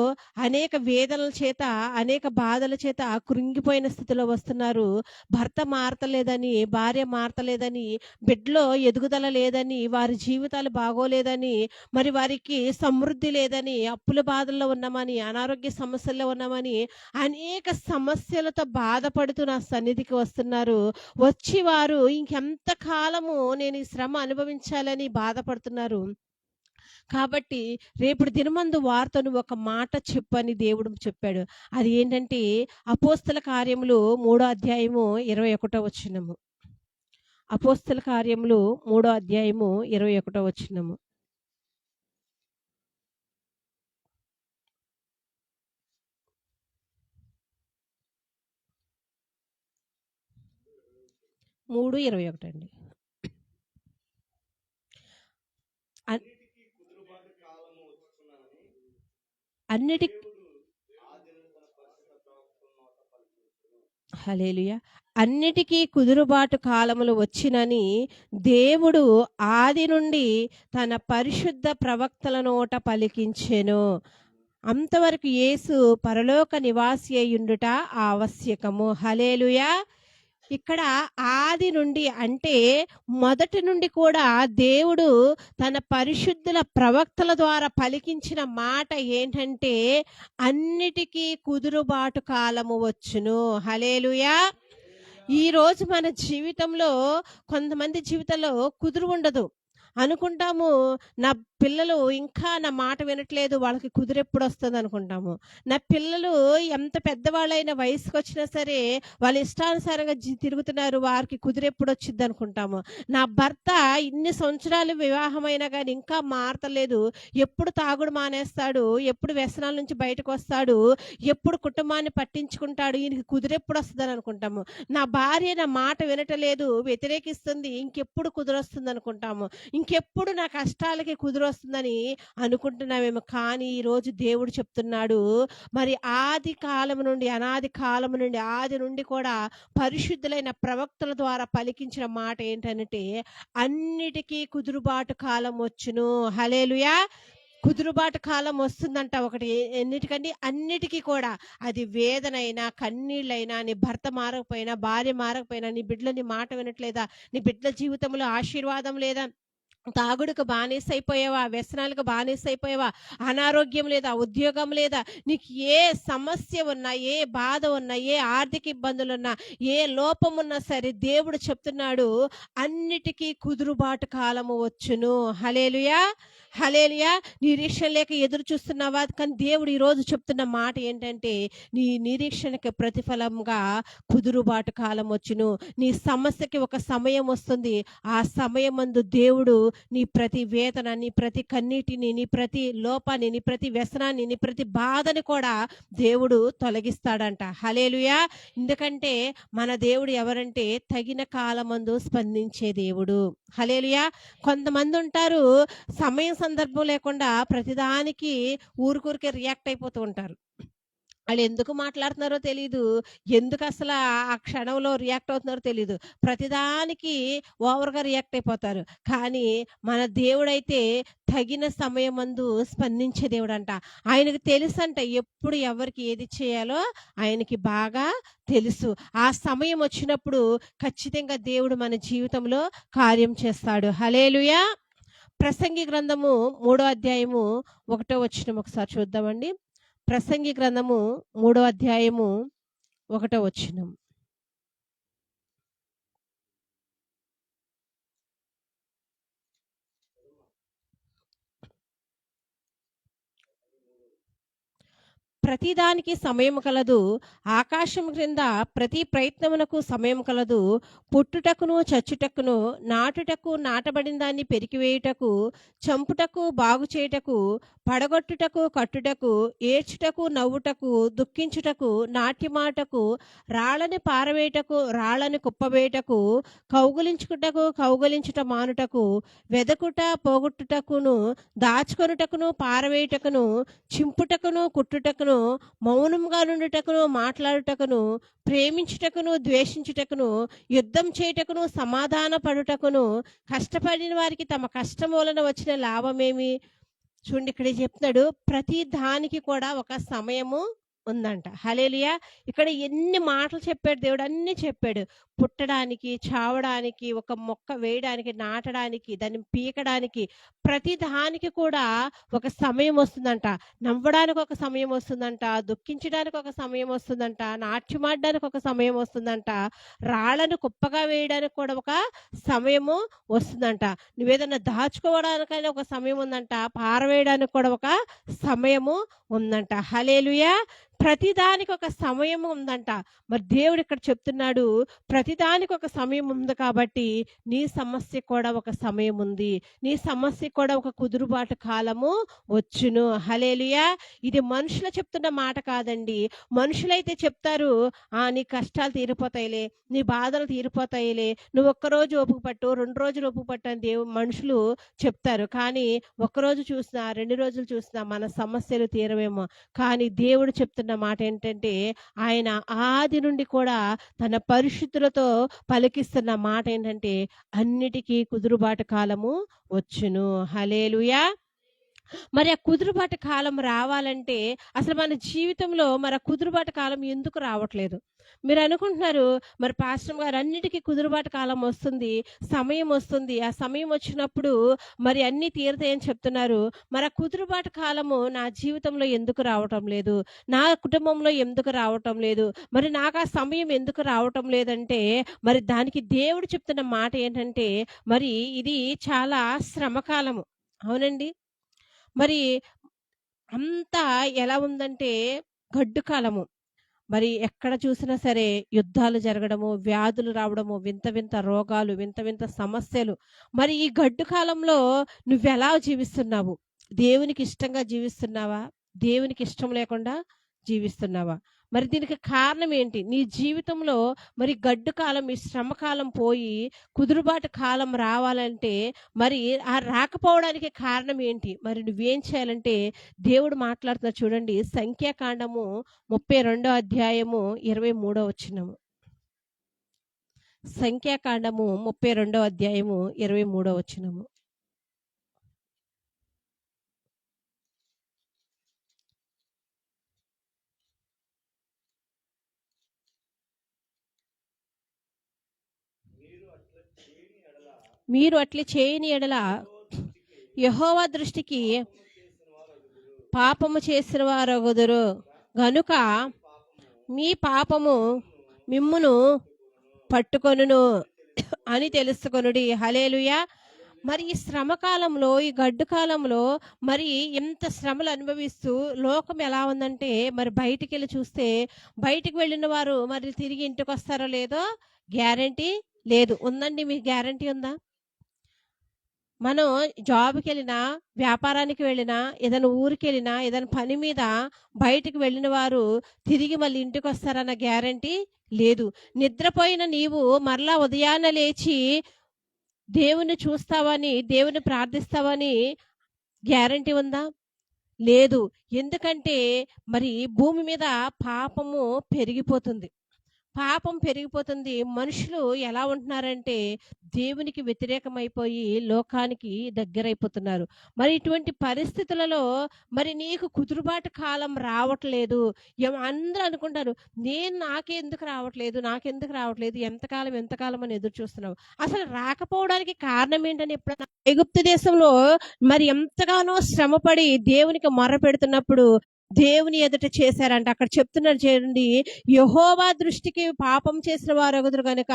అనేక వేదనల చేత, అనేక బాధల చేత కృంగిపోయిన స్థితిలో వస్తున్నారు. భర్త మారతలేదని, భార్య మారతలేదని, బిడ్డలో ఎదుగుదల లేదని, వారి జీవితాలు బాగోలేదని, మరి వారికి సమృద్ధి లేదని, అప్పుల బాధల్లో ఉన్నామని, అనారోగ్య సమస్యల్లో ఉన్నామని, అనేక సమస్యలతో బాధపడుతూ నా సన్నిధికి వస్తున్నారు. వచ్చి వారు ఇంకెంత కాలము నేను ఈ శ్రమ అనుభవించాలని బాధపడుతున్నారు. కాబట్టి రేపటి దినమందు వారితో నువ్వు ఒక మాట చెప్పని దేవుడు చెప్పాడు. అది ఏంటంటే అపోస్తల కార్యములు 3వ అధ్యాయము 21వ వచనము. అపోస్తల కార్యములు 3వ అధ్యాయము 21వ వచనము. 3:21 అండి. అన్- అన్నిటి హల్లెలూయా. అన్నిటికీ కుదురుబాటు కాలములు వచ్చినని దేవుడు ఆది నుండి తన పరిశుద్ధ ప్రవక్తల నోట పలికించెను. అంతవరకు యేసు పరలోక నివాసి అయ్యుండుట ఆవశ్యకము. హల్లెలూయా. ఇక్కడ ఆది నుండి అంటే మొదటి నుండి కూడా దేవుడు తన పరిశుద్ధుల ప్రవక్తల ద్వారా పలికించిన మాట ఏంటంటే అన్నిటికీ కుదురుబాటు కాలము వచ్చును. హల్లెలూయా. ఈ రోజు మన జీవితంలో కొంతమంది జీవితంలో కుదురు ఉండదు. అనుకుంటాము నా పిల్లలు ఇంకా నా మాట వినట్లేదు, వాళ్ళకి కుదురెప్పుడు వస్తుంది అనుకుంటాము. నా పిల్లలు ఎంత పెద్దవాళ్ళైన వయసుకు వచ్చినా సరే వాళ్ళ ఇష్టానుసారంగా తిరుగుతున్నారు, వారికి కుదురెప్పుడు వచ్చింది అనుకుంటాము. నా భర్త ఇన్ని సంవత్సరాలు వివాహమైనా కానీ ఇంకా మారతలేదు, ఎప్పుడు తాగుడు మానేస్తాడు, ఎప్పుడు వ్యసనాల నుంచి బయటకు వస్తాడు, ఎప్పుడు కుటుంబాన్ని పట్టించుకుంటాడు, ఈయనకి కుదురెప్పుడు వస్తుందని అనుకుంటాము. నా భార్య నా మాట వినటలేదు, వ్యతిరేకిస్తుంది, ఇంకెప్పుడు కుదురొస్తుంది అనుకుంటాము. ఇంకెప్పుడు నా కష్టాలకి కుదురొస్తుందని అనుకుంటున్నామేమో. కానీ ఈరోజు దేవుడు చెప్తున్నాడు, మరి ఆది కాలం నుండి అనాది కాలం నుండి ఆది నుండి కూడా పరిశుద్ధులైన ప్రవక్తల ద్వారా పలికించిన మాట ఏంటంటే అన్నిటికీ కుదురుబాటు కాలం వచ్చును. హల్లెలూయా. కుదురుబాటు కాలం వస్తుందంట. ఒకటి ఎన్నిటికండి? అన్నిటికీ కూడా. అది వేదనైనా కన్నీళ్ళైనా, నీ భర్త మారకపోయినా, భార్య మారకపోయినా, నీ బిడ్డలు నీ మాట వినట్లేదా, నీ బిడ్డల జీవితంలో ఆశీర్వాదం లేదా, తాగుడుకు బానిసైపోయావా, వ్యసనాలకు బానిసైపోయావా, అనారోగ్యం లేదా, ఉద్యోగం లేదా, నీకు ఏ సమస్య ఉన్నా, ఏ బాధ ఉన్నా, ఏ ఆర్థిక ఇబ్బందులున్నా, ఏ లోపం ఉన్నా సరే దేవుడు చెప్తున్నాడు అన్నిటికీ కుదురుబాటు కాలము వచ్చును. హల్లెలూయా. హల్లెలూయా. నిరీక్షణ లేక ఎదురు చూస్తున్నావా? కానీ దేవుడు ఈరోజు చెప్తున్న మాట ఏంటంటే నీ నిరీక్షణకి ప్రతిఫలంగా కుదురుబాటు కాలం వచ్చును. నీ సమస్యకి ఒక సమయం వస్తుంది. ఆ సమయమందు దేవుడు నీ ప్రతి వేదన, నీ ప్రతి కన్నీటిని, నీ ప్రతి లోపాన్ని, నీ ప్రతి వ్యసనాన్ని, నీ ప్రతి బాధని కూడా దేవుడు తొలగిస్తాడంట. హల్లెలూయా. ఎందుకంటే మన దేవుడు ఎవరంటే తగిన కాలమందు స్పందించే దేవుడు. హల్లెలూయా. కొంతమంది ఉంటారు సమయం సందర్భం లేకుండా ప్రతిదానికి ఊరికే రియాక్ట్ అయిపోతూ ఉంటారు. వాళ్ళు ఎందుకు మాట్లాడుతున్నారో తెలీదు, ఎందుకు అసలు ఆ క్షణంలో రియాక్ట్ అవుతున్నారో తెలీదు, ప్రతిదానికి ఓవర్గా రియాక్ట్ అయిపోతారు. కానీ మన దేవుడైతే తగిన సమయమందు స్పందించే దేవుడు అంట. ఆయనకు తెలుసంట ఎప్పుడు ఎవరికి ఏది చేయాలో ఆయనకి బాగా తెలుసు. ఆ సమయం వచ్చినప్పుడు ఖచ్చితంగా దేవుడు మన జీవితంలో కార్యం చేస్తాడు. హల్లెలూయా. ప్రసంగి గ్రంథము 3వ అధ్యాయము 1వ వచనం ఒకసారి చూద్దామండి. ప్రసంగి గ్రంథము 3వ అధ్యాయము 1వ వచనం. ప్రతిదానికి సమయం కలదు, ఆకాశం క్రింద ప్రతి ప్రయత్నమునకు సమయం కలదు. పుట్టుటకును చచ్చుటకును, నాటుటకు నాటబడిన దాన్ని పెరికివేయుటకు, చంపుటకు బాగు చేయుటకు, పడగొట్టుటకు కట్టుటకు, ఏడ్చుటకు నవ్వుటకు, దుఃఖించుటకు, నాట్యమాటకు, రాళ్ళని పారవేయుటకు, రాళ్ళని కుప్పవేయుటకు, కౌగులించుటకు కౌగులించుట మానుటకు, వెదకుట పోగొట్టుటకును, దాచుకొనుటకును పారవేయుటకును, చింపుటకును కుట్టుటకును, మౌనంగా నుండుటకును మాట్లాడుటకును, ప్రేమించుటకును ద్వేషించుటకును, యుద్ధం చేయుటకును సమాధాన పడుటకును, కష్టపడిన వారికి తమ కష్టం వలన వచ్చిన లాభమేమి? చూడండి, ఇక్కడ చెప్తున్నాడు ప్రతి దానికి కూడా ఒక సమయము ఉందంట. హల్లెలూయా. ఇక్కడ ఎన్ని మాటలు చెప్పాడు దేవుడు, అన్ని చెప్పాడు. పుట్టడానికి, చావడానికి, ఒక మొక్క వేయడానికి, నాటడానికి, దాన్ని పీకడానికి, ప్రతి దానికి కూడా ఒక సమయం వస్తుందంట. నవ్వడానికి ఒక సమయం వస్తుందంట, దుఃఖించడానికి ఒక సమయం వస్తుందంట, నాట్యమాడడానికి ఒక సమయం వస్తుందంట, రాళ్ళను కుప్పగా వేయడానికి కూడా ఒక సమయము వస్తుందంట, నువ్వేదన్నా దాచుకోవడానికైనా ఒక సమయం ఉందంట, పారవేయడానికి కూడా ఒక సమయము ఉందంట. హల్లెలూయా. ప్రతిదానికి ఒక సమయం ఉందంట. మరి దేవుడు ఇక్కడ చెప్తున్నాడు, ప్రతిదానికి ఒక సమయం ఉంది కాబట్టి నీ సమస్యకు కూడా ఒక సమయం ఉంది. నీ సమస్యకు కూడా ఒక కుదురుబాటు కాలము వచ్చును. హల్లెలూయా! ఇది మనుషులు చెప్తున్న మాట కాదండి. మనుషులైతే చెప్తారు, నీ కష్టాలు తీరిపోతాయిలే, నీ బాధలు తీరిపోతాయిలే, నువ్వు ఒక్కరోజు ఓపిక పట్టు, 2 రోజులు ఓపిక పట్టు అని మనుషులు చెప్తారు. కానీ ఒక్కరోజు చూసినా, 2 రోజులు చూసినా మన సమస్యలు తీరవేమో. కానీ దేవుడు చెప్తున్న మాట ఏంటంటే, ఆయన ఆది నుండి కూడా తన పరిశుద్ధులతో పలికిస్తున్న మాట ఏంటంటే, అన్నిటికీ కుదురుబాటు కాలము వచ్చును. హల్లెలూయా! మరి ఆ కుదురుబాటు కాలం రావాలంటే అసలు మన జీవితంలో మరి ఆ కుదురుబాటు కాలం ఎందుకు రావట్లేదు? మీరు అనుకుంటున్నారు, మరి పాస్టర్ గారు అన్నిటికీ కుదురుబాటు కాలం వస్తుంది, సమయం వస్తుంది, ఆ సమయం వచ్చినప్పుడు మరి అన్నీ తీరుతాయని చెప్తున్నారు. మరి ఆ కుదురుబాటు కాలము నా జీవితంలో ఎందుకు రావటం లేదు? నా కుటుంబంలో ఎందుకు రావటం లేదు? మరి నాకు ఆ సమయం ఎందుకు రావటం లేదంటే, మరి దానికి దేవుడు చెప్తున్న మాట ఏంటంటే, మరి ఇది చాలా శ్రమకాలము. అవునండి. మరి అంతా ఎలా ఉందంటే గడ్డు కాలము. మరి ఎక్కడ చూసినా సరే యుద్ధాలు జరగడము, వ్యాధులు రావడము, వింత వింత రోగాలు, వింత వింత సమస్యలు. మరి ఈ గడ్డు కాలంలో నువ్వెలా జీవిస్తున్నావు? దేవునికి ఇష్టంగా జీవిస్తున్నావా? దేవునికి ఇష్టం లేకుండా జీవిస్తున్నావా? మరి దీనికి కారణం ఏంటి? నీ జీవితంలో మరి గడ్డు కాలం, ఈ శ్రమ కాలం పోయి కుదురుబాటు కాలం రావాలంటే మరి ఆ రాకపోవడానికి కారణం ఏంటి? మరి నువ్వేం చేయాలంటే దేవుడు మాట్లాడుతున్నారు చూడండి. సంఖ్యాకాండము 32 అధ్యాయము 23 వచనము. సంఖ్యాకాండము 32 అధ్యాయము 23 వచనము. మీరు అట్లా చేయని ఎడల యెహోవా దృష్టికి పాపము చేసిన వారగుదురు గనుక మీ పాపము మిమ్మును పట్టుకొనును అని తెలుసుకొనుడి. హల్లెలూయా! మరి ఈ శ్రమ కాలంలో, ఈ గడ్డు కాలంలో మరి ఎంత శ్రమలు అనుభవిస్తూ లోకం ఎలా ఉందంటే, మరి బయటికెళ్ళి చూస్తే బయటికి వెళ్ళిన వారు మరి తిరిగి ఇంటికొస్తారో లేదో గ్యారంటీ లేదు. ఉందండి, మీకు గ్యారంటీ ఉందా? మనం జాబ్‌కెళ్ళినా, వ్యాపారానికి వెళ్ళినా, ఏదైనా ఊరికెళ్ళినా, ఏదైనా పని మీద బయటికి వెళ్ళిన వారు తిరిగి మళ్ళీ ఇంటికొస్తారన్న గ్యారంటీ లేదు. నిద్రపోయిన నీవు మరలా ఉదయాన్నే లేచి దేవుణ్ణి చూస్తావని, దేవుని ప్రార్థిస్తావని గ్యారంటీ ఉందా? లేదు. ఎందుకంటే మరి భూమి మీద పాపము పెరిగిపోతుంది. పాపం పెరిగిపోతుంది. మనుషులు ఎలా ఉంటున్నారంటే దేవునికి వ్యతిరేకమైపోయి లోకానికి దగ్గరైపోతున్నారు. మరి ఇటువంటి పరిస్థితులలో మరి నీకు కుదురుబాటు కాలం రావట్లేదు. అందరూ అనుకుంటారు, నాకెందుకు రావట్లేదు? నాకెందుకు రావట్లేదు? ఎంతకాలం అని ఎదురు చూస్తున్నావు. అసలు రాకపోవడానికి కారణం ఏంటని ఎప్పుడన్నా ఐగుప్తు దేశంలో మరి ఎంతగానో శ్రమపడి దేవునికి మొర్ర పెడుతున్నప్పుడు దేవుని ఎదుట చేశారంట. అక్కడ చెప్తున్నారు చూడండి, యెహోవా దృష్టికి పాపం చేసిన వారగుదురు గనుక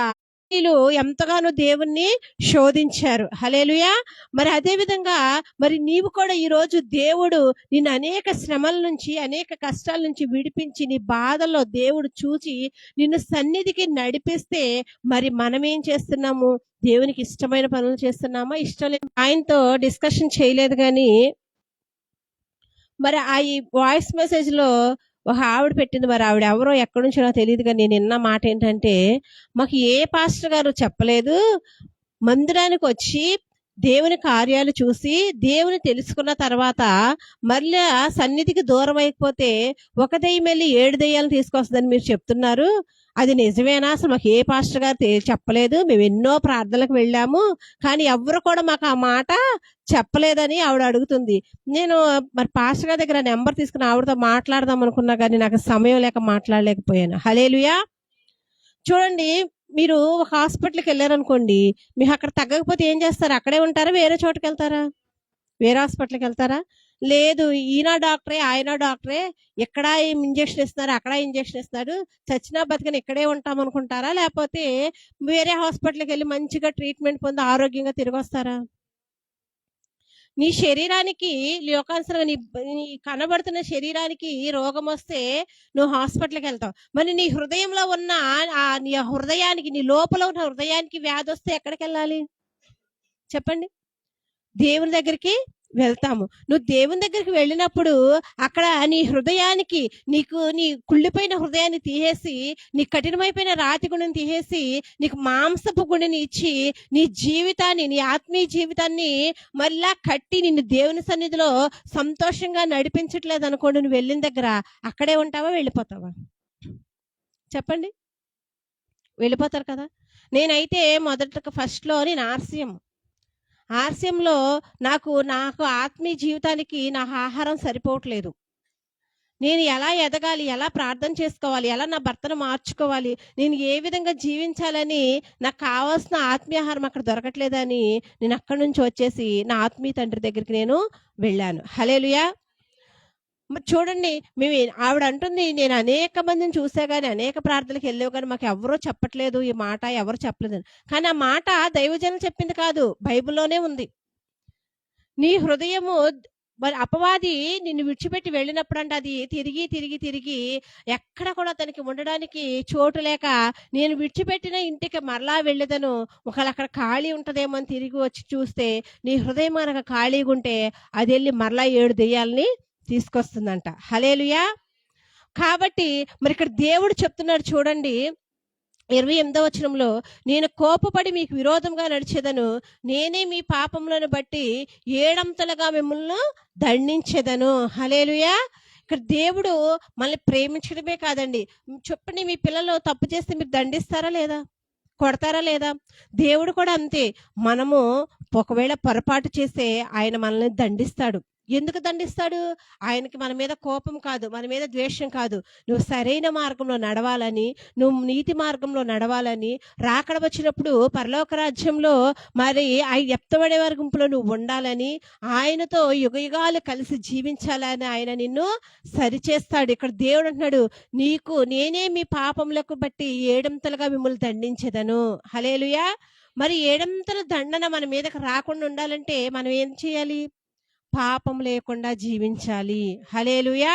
వీళ్ళు ఎంతగానో దేవుణ్ణి శోధించారు. హల్లెలూయా! మరి అదే విధంగా మరి నీవు కూడా ఈరోజు దేవుడు నిన్ను అనేక శ్రమల నుంచి, అనేక కష్టాల నుంచి విడిపించి నీ బాధల్లో దేవుడు చూచి నిన్ను సన్నిధికి నడిపిస్తే మరి మనం ఏం చేస్తున్నాము? దేవునికి ఇష్టమైన పనులు చేస్తున్నామా? ఇష్టం లేదు. ఆయనతో డిస్కషన్ చేయలేదు కానీ మరి ఈ వాయిస్ మెసేజ్ లో ఒక ఆవిడ పెట్టింది. మరి ఆవిడ ఎవరో ఎక్కడి నుంచో నాకు తెలియదు, కానీ నేను విన్న మాట ఏంటంటే, మాకు ఏ పాస్టర్ గారు చెప్పలేదు, మందిరానికి వచ్చి దేవుని కార్యాలు చూసి దేవుని తెలుసుకున్న తర్వాత మళ్ళీ సన్నిధికి దూరం అయిపోతే ఒక దెయ్యం వెళ్ళి 7 దెయ్యాలు తీసుకొస్తుందని మీరు చెప్తున్నారు. అది నిజమేనా? అసలు మాకు ఏ పాస్టర్ గారు చెప్పలేదు. మేము ఎన్నో ప్రార్థనలకు వెళ్ళాము, కానీ ఎవరు కూడా మాకు ఆ మాట చెప్పలేదని ఆవిడ అడుగుతుంది. నేను మరి పాస్టర్ గారి దగ్గర నెంబర్ తీసుకుని ఆవిడతో మాట్లాడదాం అనుకున్నా, కానీ నాకు సమయం లేక మాట్లాడలేకపోయాను. హల్లెలూయా! చూడండి, మీరు ఒక హాస్పిటల్కి వెళ్ళారనుకోండి, మీకు అక్కడ తగ్గకపోతే ఏం చేస్తారు? అక్కడే ఉంటారా? వేరే చోటుకి వెళ్తారా? వేరే హాస్పిటల్కి వెళ్తారా? లేదు, ఈయన డాక్టరే, ఆయన డాక్టరే, ఎక్కడ ఇంజక్షన్ ఇస్తున్నారు, అక్కడ ఇంజక్షన్ ఇస్తున్నాడు, చచ్చినా బతికని ఇక్కడే ఉంటాం అనుకుంటారా? లేకపోతే వేరే హాస్పిటల్కి వెళ్ళి మంచిగా ట్రీట్మెంట్ పొంది ఆరోగ్యంగా తిరిగి వస్తారా? నీ శరీరానికి లోకానుసరంగా నీ కనబడుతున్న శరీరానికి రోగం వస్తే నువ్వు హాస్పిటల్కి వెళ్తావు. మరి నీ హృదయంలో ఉన్న నీ హృదయానికి, నీ లోపల ఉన్న హృదయానికి వ్యాధి వస్తే ఎక్కడికి వెళ్ళాలి చెప్పండి? దేవుని దగ్గరికి వెళ్తాము. నువ్వు దేవుని దగ్గరికి వెళ్ళినప్పుడు అక్కడ నీ హృదయానికి, నీ కుళ్ళిపోయిన హృదయాన్ని తీసేసి, నీ కఠినమైపోయిన రాతి గుండెని తీసేసి, నీకు మాంసపు గుండెని ఇచ్చి, నీ జీవితాన్ని, నీ ఆత్మీయ జీవితాన్ని మళ్ళా కట్టి నిన్ను దేవుని సన్నిధిలో సంతోషంగా నడిపించట్లేదు అనుకోండి, నువ్వు వెళ్ళిన దగ్గర అక్కడే ఉంటావా, వెళ్ళిపోతావా చెప్పండి? వెళ్ళిపోతారు కదా. నేనైతే ఫస్ట్లో నేను ఆర్సీఎంలో నాకు ఆత్మీయ జీవితానికి నాకు ఆహారం సరిపోవట్లేదు. నేను ఎలా ఎదగాలి, ఎలా ప్రార్థన చేసుకోవాలి, ఎలా నా భర్తను మార్చుకోవాలి, నేను ఏ విధంగా జీవించాలని నాకు కావాల్సిన ఆత్మీయాహారం అక్కడ దొరకట్లేదని నేను అక్కడి నుంచి వచ్చేసి నా ఆత్మీయ తండ్రి దగ్గరికి నేను వెళ్ళాను. హల్లెలూయా. మరి చూడండి, ఆవిడ అంటుంది, నేను అనేక మందిని చూసా కానీ, అనేక ప్రార్థనలకు వెళ్ళావు కానీ మాకు ఎవరో చెప్పట్లేదు ఈ మాట, ఎవరు చెప్పలేదని. కానీ ఆ మాట దైవజనులు చెప్పింది కాదు, బైబిల్లోనే ఉంది. నీ హృదయము, మరి అపవాది నిన్ను విడిచిపెట్టి వెళ్ళినప్పుడు అంటే అది తిరిగి తిరిగి తిరిగి ఎక్కడ కూడా తనకి ఉండడానికి చోటు లేక, నేను విడిచిపెట్టిన ఇంటికి మరలా వెళ్ళేదను, ఒకవేళ అక్కడ ఖాళీ ఉంటుందేమో అని తిరిగి వచ్చి చూస్తే, నీ హృదయం కనుక ఖాళీగా ఉంటే అది వెళ్ళి మరలా 7 దెయ్యాలని తీసుకొస్తుందంట. హల్లెలూయా. కాబట్టి మరి ఇక్కడ దేవుడు చెప్తున్నాడు చూడండి, 28వ వచనంలో, నేను కోపపడి మీకు విరోధంగా నడిచేదను, నేనే మీ పాపములను బట్టి 7 మిమ్మల్ని దండించేదను. హల్లెలూయా. ఇక్కడ దేవుడు మనల్ని ప్రేమించడమే కాదండి. చెప్పండి, మీ పిల్లలు తప్పు చేస్తే మీరు దండిస్తారా లేదా, కొడతారా లేదా? దేవుడు కూడా అంతే. మనము ఒకవేళ పొరపాటు చేస్తే ఆయన మనల్ని దండిస్తాడు. ఎందుకు దండిస్తాడు? ఆయనకి మన మీద కోపం కాదు, మన మీద ద్వేషం కాదు. నువ్వు సరైన మార్గంలో నడవాలని, నువ్వు నీతి మార్గంలో నడవాలని, రాకడ వచ్చినప్పుడు పరలోక రాజ్యంలో మరి ఎత్తబడే వారి గుంపులో నువ్వు ఉండాలని, ఆయనతో యుగయుగాలు కలిసి జీవించాలని ఆయన నిన్ను సరిచేస్తాడు. ఇక్కడ దేవుడు అంటున్నాడు, నేనే మీ పాపములకు బట్టి 7 మిమ్మల్ని దండించెదను. హల్లెలూయా. మరి 7 దండన మన మీదకి రాకుండా ఉండాలంటే మనం ఏం చేయాలి? పాపం లేకుండా జీవించాలి. హల్లెలూయా.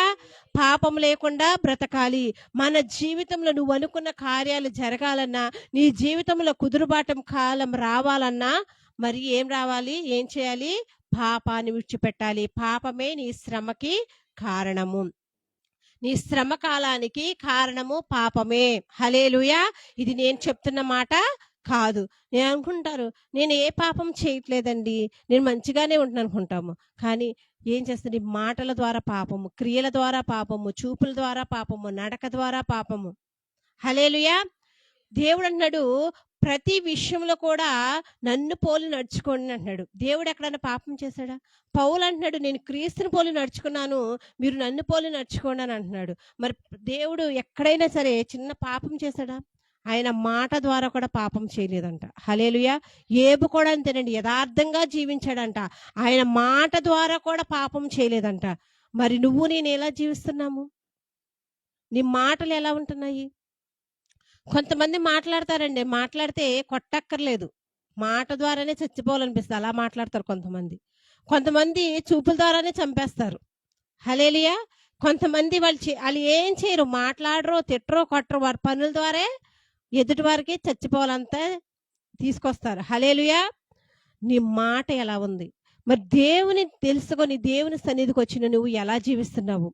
పాపం లేకుండా బ్రతకాలి. మన జీవితంలో నువ్వు అనుకున్న కార్యాలు జరగాలన్నా, నీ జీవితంలో కుదురుబాటం కాలం రావాలన్నా మరి ఏం రావాలి, ఏం చేయాలి? పాపాన్ని విడిచిపెట్టాలి. పాపమే నీ శ్రమకి కారణము. నీ శ్రమ కాలానికి కారణము పాపమే. హల్లెలూయా. ఇది నేను చెప్తున్న మాట కాదు. నేను అనుకుంటారు, నేను ఏ పాపం చేయట్లేదండి, నేను మంచిగానే ఉంటున్నాను అనుకుంటాము. కానీ ఏం చేస్తుంది? మాటల ద్వారా పాపము, క్రియల ద్వారా పాపము, చూపుల ద్వారా పాపము, నడక ద్వారా పాపము. హల్లెలూయా. దేవుడు అంటున్నాడు, ప్రతి విషయంలో కూడా నన్ను పోలి నడుచుకోండి అంటున్నాడు. దేవుడు ఎక్కడైనా పాపం చేశాడా? పౌలు అంటున్నాడు, నేను క్రీస్తుని పోలి నడుచుకున్నాను, మీరు నన్ను పోలి నడుచుకోండి అని అంటున్నాడు. మరి దేవుడు ఎక్కడైనా సరే చిన్న పాపం చేశాడా? ఆయన మాట ద్వారా కూడా పాపం చేయలేదంట. హల్లెలూయా. ఏబు కూడా అంతేనండి, యథార్థంగా జీవించాడంట, ఆయన మాట ద్వారా కూడా పాపం చేయలేదంట. మరి నువ్వు నేను ఎలా జీవిస్తున్నాము? నీ మాటలు ఎలా ఉంటున్నాయి? కొంతమంది మాట్లాడతారండి, మాట్లాడితే కొట్టక్కర్లేదు, మాట ద్వారానే చచ్చిపోవాలనిపిస్తుంది, అలా మాట్లాడతారు కొంతమంది చూపుల ద్వారానే చంపేస్తారు. హల్లెలూయా. కొంతమంది వాళ్ళు ఏం చేయరు, మాట్లాడరు, తిట్టరు, కొట్టరు, వారి పనుల ద్వారా ఎదుటి వారికి చచ్చిపోవాలంతా తీసుకొస్తారు. హల్లెలూయా. నీ మాట ఎలా ఉంది? మరి దేవుని తెలుసుకొని దేవుని సన్నిధికి వచ్చిన నువ్వు ఎలా జీవిస్తున్నావు?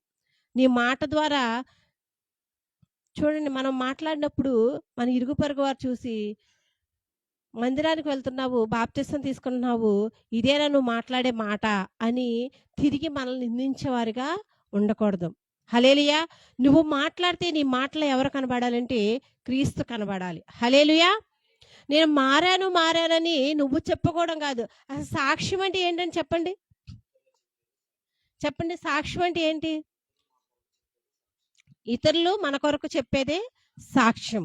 నీ మాట ద్వారా చూడండి, మనం మాట్లాడినప్పుడు మన ఇరుగు పొరుగు వారు చూసి, మందిరానికి వెళ్తున్నావు, బాప్తిసం తీసుకుంటున్నావు, ఇదేనా నువ్వు మాట్లాడే మాట అని తిరిగి మనల్ని నిందించేవారుగా ఉండకూడదు. హల్లెలూయా. నువ్వు మాట్లాడితే నీ మాటలో ఎవరు కనబడాలంటే క్రీస్తు కనబడాలి. హల్లెలూయా. నేను మారానని నువ్వు చెప్పుకోవడం కాదు. అసలు సాక్ష్యం అంటే ఏంటని చెప్పండి. సాక్ష్యం అంటే ఏంటి? ఇతరులు మన కొరకు చెప్పేదే సాక్ష్యం.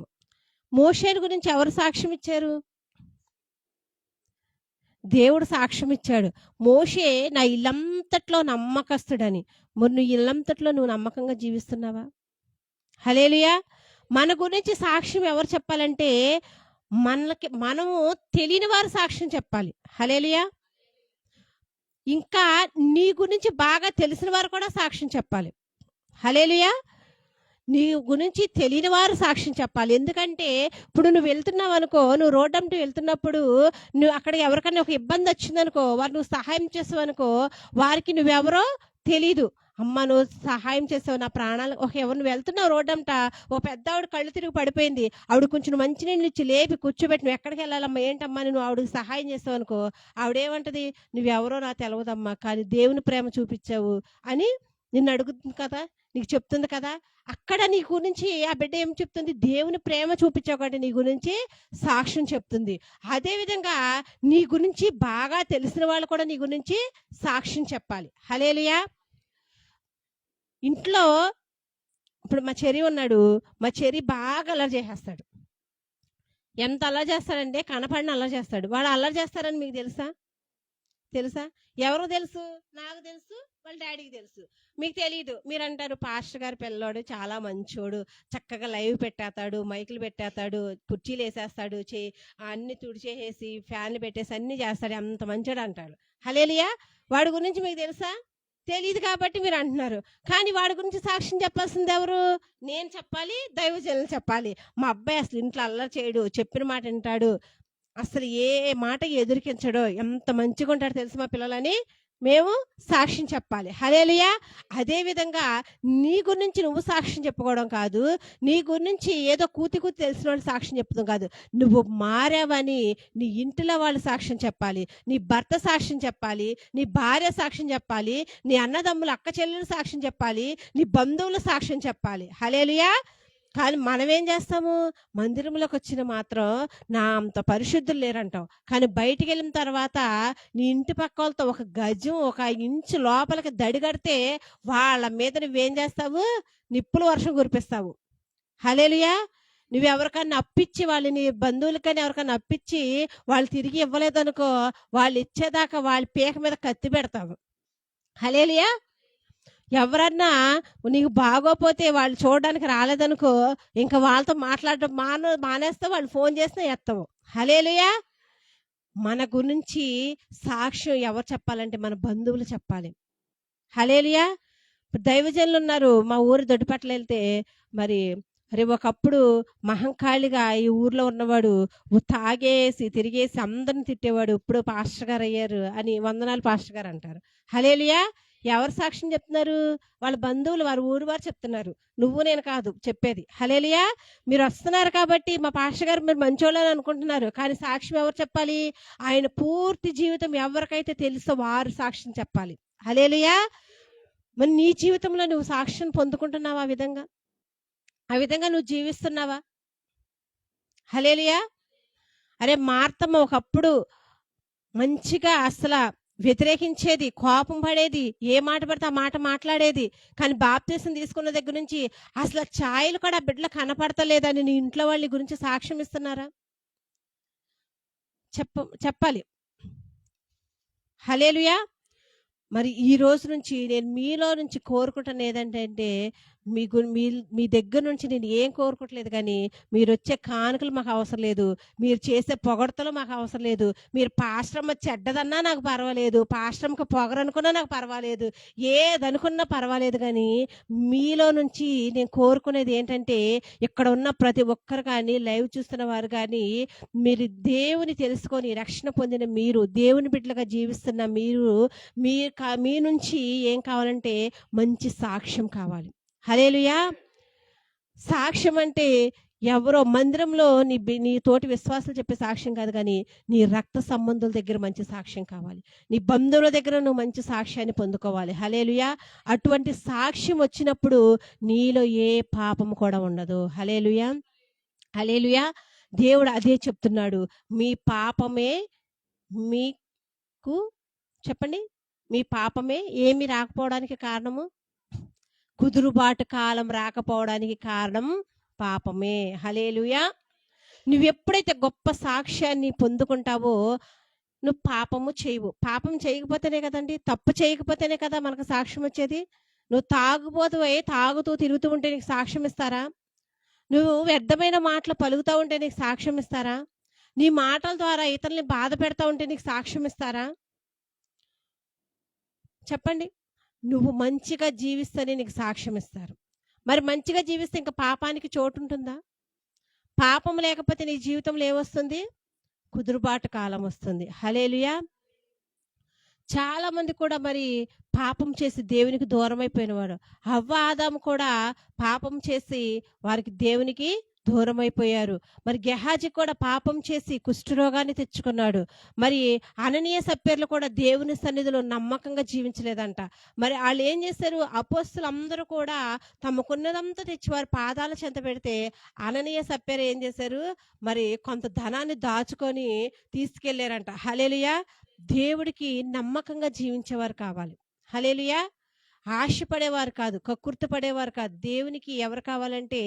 మోషేని గురించి ఎవరు సాక్ష్యం ఇచ్చారు? దేవుడు సాక్ష్యం ఇచ్చాడు. మోషే నా ఇల్లంతట్లో నమ్మకస్తుడని. మరి నువ్వు ఇల్లంతట్లో నువ్వు నమ్మకంగా జీవిస్తున్నావా? హల్లెలూయా. మన గురించి సాక్ష్యం ఎవరు చెప్పాలంటే మనము తెలియని వారు సాక్ష్యం చెప్పాలి. హల్లెలూయా. ఇంకా నీ గురించి బాగా తెలిసిన వారు కూడా సాక్ష్యం చెప్పాలి. హల్లెలూయా. నీ గురించి తెలియని వారు సాక్ష్యం చెప్పాలి. ఎందుకంటే ఇప్పుడు నువ్వు వెళ్తున్నావనుకో, నువ్వు రోడ్డంటి వెళ్తున్నప్పుడు నువ్వు అక్కడ ఎవరికైనా ఒక ఇబ్బంది వచ్చిందనుకో, వారు నువ్వు సహాయం చేసావనుకో, వారికి నువ్వెవరో తెలీదు. అమ్మ నువ్వు సహాయం చేసావు నా ప్రాణాలు ఎవరు నువ్వు వెళ్తున్నావు రోడ్డంట, ఓ పెద్ద ఆవిడ కళ్ళు తిరిగి పడిపోయింది, ఆవిడ కొంచెం మంచినీళ్ళు ఇచ్చి లేపి కూర్చోబెట్టి నువ్వు ఎక్కడికి వెళ్ళాలమ్మా ఏంటమ్మా నువ్వు ఆవిడకి సహాయం చేసావు అనుకో, ఆవిడేమంటది నువ్వెవరో నాకు తెలవదమ్మా కానీ దేవుని ప్రేమ చూపించావు అని నిన్ను అడుగుతుంది కదా, నీకు చెప్తుంది కదా. అక్కడ నీ గురించి ఆ బిడ్డ ఏం చెప్తుంది, దేవుని ప్రేమ చూపించావు కాబట్టి నీ గురించి సాక్ష్యం చెప్తుంది. అదే విధంగా నీ గురించి బాగా తెలిసిన వాళ్ళు కూడా నీ గురించి సాక్ష్యం చెప్పాలి. హల్లెలూయా. ఇంట్లో ఇప్పుడు మా చెరి ఉన్నాడు, మా చెరి బాగా అల్లరి చేసేస్తాడు. ఎంత అల్లరి చేస్తాడంటే కనపడిన అల్లరి చేస్తాడు. వాడు అల్లరి చేస్తారని మీకు తెలుసా? తెలుసా? ఎవరు తెలుసు? నాకు తెలుసు, వాళ్ళ డాడీకి తెలుసు. మీకు తెలియదు. మీరు అంటారు పాస్టర్ గారి పిల్లోడు చాలా మంచోడు, చక్కగా లైవ్ పెట్టేస్తాడు, మైకులు పెట్టేస్తాడు, కుర్చీలు వేసేస్తాడు, అన్ని తుడిచేసేసి ఫ్యాన్లు పెట్టేసి అన్ని చేస్తాడు, అంత మంచోడు అంటాడు. హల్లెలూయా. వాడి గురించి మీకు తెలుసా? తెలియదు కాబట్టి మీరు అంటున్నారు. కానీ వాడి గురించి సాక్ష్యం చెప్పాల్సింది ఎవరు? నేను చెప్పాలి, దైవజనులు చెప్పాలి. మా అబ్బాయి అసలు ఇంట్లో అల్లరి చేయడు, చెప్పిన మాట వింటాడు, అసలు ఏ మాట ఎదురికించడో, ఎంత మంచిగా ఉంటాడో తెలుసు మా పిల్లలని మేము సాక్ష్యం చెప్పాలి. హల్లెలూయా. అదే విధంగా నీ గురించి నువ్వు సాక్ష్యం చెప్పుకోవడం కాదు, నీ గురించి ఏదో కూతి తెలిసిన వాళ్ళు సాక్ష్యం చెప్పడం కాదు, నువ్వు మారావని నీ ఇంటిలో వాళ్ళు సాక్ష్యం చెప్పాలి, నీ భర్త సాక్ష్యం చెప్పాలి, నీ భార్య సాక్ష్యం చెప్పాలి, నీ అన్నదమ్ములు అక్క చెల్లెలు సాక్ష్యం చెప్పాలి, నీ బంధువులు సాక్ష్యం చెప్పాలి. హల్లెలూయా. కానీ మనం ఏం చేస్తాము, మందిరంలోకి వచ్చిన మాత్రం నా అంత పరిశుద్ధులు లేరంటావు, కానీ బయటికి వెళ్ళిన తర్వాత నీ ఇంటి పక్క వాళ్ళతో ఒక గజం 1 ఇంచు లోపలికి దడిగడితే వాళ్ళ మీద నువ్వేం చేస్తావు, నిప్పుల వర్షం కురిపిస్తావు. హల్లెలూయా. నువ్వు ఎవరికన్నా అప్పిచ్చి వాళ్ళు నీ బంధువులకని ఎవరికన్నా అప్పిచ్చి వాళ్ళు తిరిగి ఇవ్వలేదనుకో, వాళ్ళు ఇచ్చేదాకా వాళ్ళ పీక మీద కత్తి పెడతావు. హల్లెలూయా. ఎవరన్నా నీకు బాగోపోతే వాళ్ళు చూడడానికి రాలేదనుకో, ఇంకా వాళ్ళతో మాట్లాడటం మానేస్తావు, వాళ్ళు ఫోన్ చేసినా ఎత్తవు. హల్లెలూయా. మన గురించి సాక్ష్యం ఎవరు చెప్పాలంటే మన బంధువులు చెప్పాలి. హల్లెలూయా. దైవజనులు ఉన్నారు. మా ఊరు దొడ్డిపట్ల వెళ్తే మరి ఒకప్పుడు మహంకాళిగా ఈ ఊర్లో ఉన్నవాడు తాగేసి తిరిగేసి అందరిని తిట్టేవాడు, ఇప్పుడు పాస్టర్ గారు అయ్యారు అని వందనాలు పాస్టర్ గారు అంటారు. హల్లెలూయా. ఎవరు సాక్ష్యం చెప్తున్నారు? వాళ్ళ బంధువులు, వారి ఊరు వారు చెప్తున్నారు, నువ్వు నేను కాదు చెప్పేది. హల్లెలూయా. మీరు వస్తున్నారు కాబట్టి మా పాస్టర్ గారు మీరు మంచోళ్ళని అనుకుంటున్నారు, కానీ సాక్ష్యం ఎవరు చెప్పాలి? ఆయన పూర్తి జీవితం ఎవరికైతే తెలుసో వారు సాక్ష్యం చెప్పాలి. హల్లెలూయా. మరి నీ జీవితంలో నువ్వు సాక్ష్యం పొందుకుంటున్నావా? ఆ విధంగా నువ్వు జీవిస్తున్నావా? హల్లెలూయా. అరే మార్తమ్మ ఒకప్పుడు మంచిగా అసలు వ్యతిరేకించేది, కోపం పడేది, ఏ మాట పడితే ఆ మాట మాట్లాడేది, కానీ బాప్తీసం తీసుకున్న దగ్గర నుంచి అసలు ఛాయలు కూడా ఆ బిడ్డలు కనపడతలేదని నీ ఇంట్లో వాళ్ళ గురించి సాక్ష్యం ఇస్తున్నారా? చెప్పాలి. హల్లెలూయా. మరి ఈ రోజు నుంచి నేను మీలో నుంచి కోరుకుంటున్న ఏదంటే మీ దగ్గర నుంచి నేను ఏం కోరుకోవట్లేదు, కానీ మీరు వచ్చే కానుకలు మాకు అవసరం లేదు, మీరు చేసే పొగడతలు మాకు అవసరం లేదు, మీరు పాస్టరమ్మ చెడ్డదన్నా నాకు పర్వాలేదు, పాస్టరమ్మకి పొగరనుకున్నా నాకు పర్వాలేదు, ఏదనుకున్నా పర్వాలేదు, కానీ మీలో నుంచి నేను కోరుకునేది ఏంటంటే ఇక్కడ ఉన్న ప్రతి ఒక్కరు కానీ లైవ్ చూస్తున్న వారు కానీ మీరు దేవుని తెలుసుకొని రక్షణ పొందిన మీరు, దేవుని బిడ్డలుగా జీవిస్తున్న మీరు, మీ నుంచి ఏం కావాలంటే మంచి సాక్ష్యం కావాలి. హల్లెలూయా. సాక్ష్యం అంటే ఎవరో మందిరంలో నీ తోటి విశ్వాసాలు చెప్పే సాక్ష్యం కాదు, కానీ నీ రక్త సంబంధుల దగ్గర మంచి సాక్ష్యం కావాలి, నీ బంధువుల దగ్గర నువ్వు మంచి సాక్ష్యాన్ని పొందుకోవాలి. హల్లెలూయా. అటువంటి సాక్ష్యం వచ్చినప్పుడు నీలో ఏ పాపం కూడా ఉండదు. హల్లెలూయా. హల్లెలూయా. దేవుడు అదే చెప్తున్నాడు, మీ పాపమే మీకు చెప్పండి, మీ పాపమే ఏమి రాకపోవడానికి కారణము, కుదురుబాటు కాలం రాకపోవడానికి కారణం పాపమే. హల్లెలూయా. నువ్వు ఎప్పుడైతే గొప్ప సాక్ష్యాన్ని పొందుకుంటావో నువ్వు పాపము చేయవు. పాపం చేయకపోతేనే కదండి, తప్పు చేయకపోతేనే కదా మనకు సాక్ష్యం వచ్చేది. నువ్వు తాగుతూ తిరుగుతూ ఉంటే నీకు సాక్ష్యం ఇస్తారా? నువ్వు వ్యర్థమైన మాటలు పలుకుతూ ఉంటే నీకు సాక్ష్యం ఇస్తారా? నీ మాటల ద్వారా ఇతరుల్ని బాధ పెడతా ఉంటే నీకు సాక్ష్యం ఇస్తారా? చెప్పండి. నువ్వు మంచిగా జీవిస్తేనే నీకు సాక్ష్యం ఇస్తారు. మరి మంచిగా జీవిస్తే ఇంక పాపానికి చోటుంటుందా? పాపం లేకపోతే నీ జీవితంలో ఏమొస్తుంది? కుదురుబాటు కాలం వస్తుంది. హల్లెలూయా! చాలా మంది కూడా మరి పాపం చేసి దేవునికి దూరమైపోయినవారు. హవ్వ, ఆదాము కూడా పాపం చేసి వారికి దేవునికి దూరమైపోయారు. మరి గెహాజీ కూడా పాపం చేసి కుష్ఠరోగాన్ని తెచ్చుకున్నాడు. మరి అననీయ సప్యర్లు కూడా దేవుని సన్నిధిలో నమ్మకంగా జీవించలేదంట. మరి ఆళ్ళు ఏం చేశారు? అపోస్తలులందరూ కూడా తమకున్నదంతా తెచ్చి వారి పాదాల చెంత పెడితే అననీయ సప్యరు ఏం చేశారు? మరి కొంత ధనాన్ని దాచుకొని తీసుకెళ్లారంట. హల్లెలూయా! దేవుడికి నమ్మకంగా జీవించేవారు కావాలి. హల్లెలూయా! ఆశపడేవారు కాదు, కక్కుర్తి పడేవారు కాదు. దేవునికి ఎవరు కావాలంటే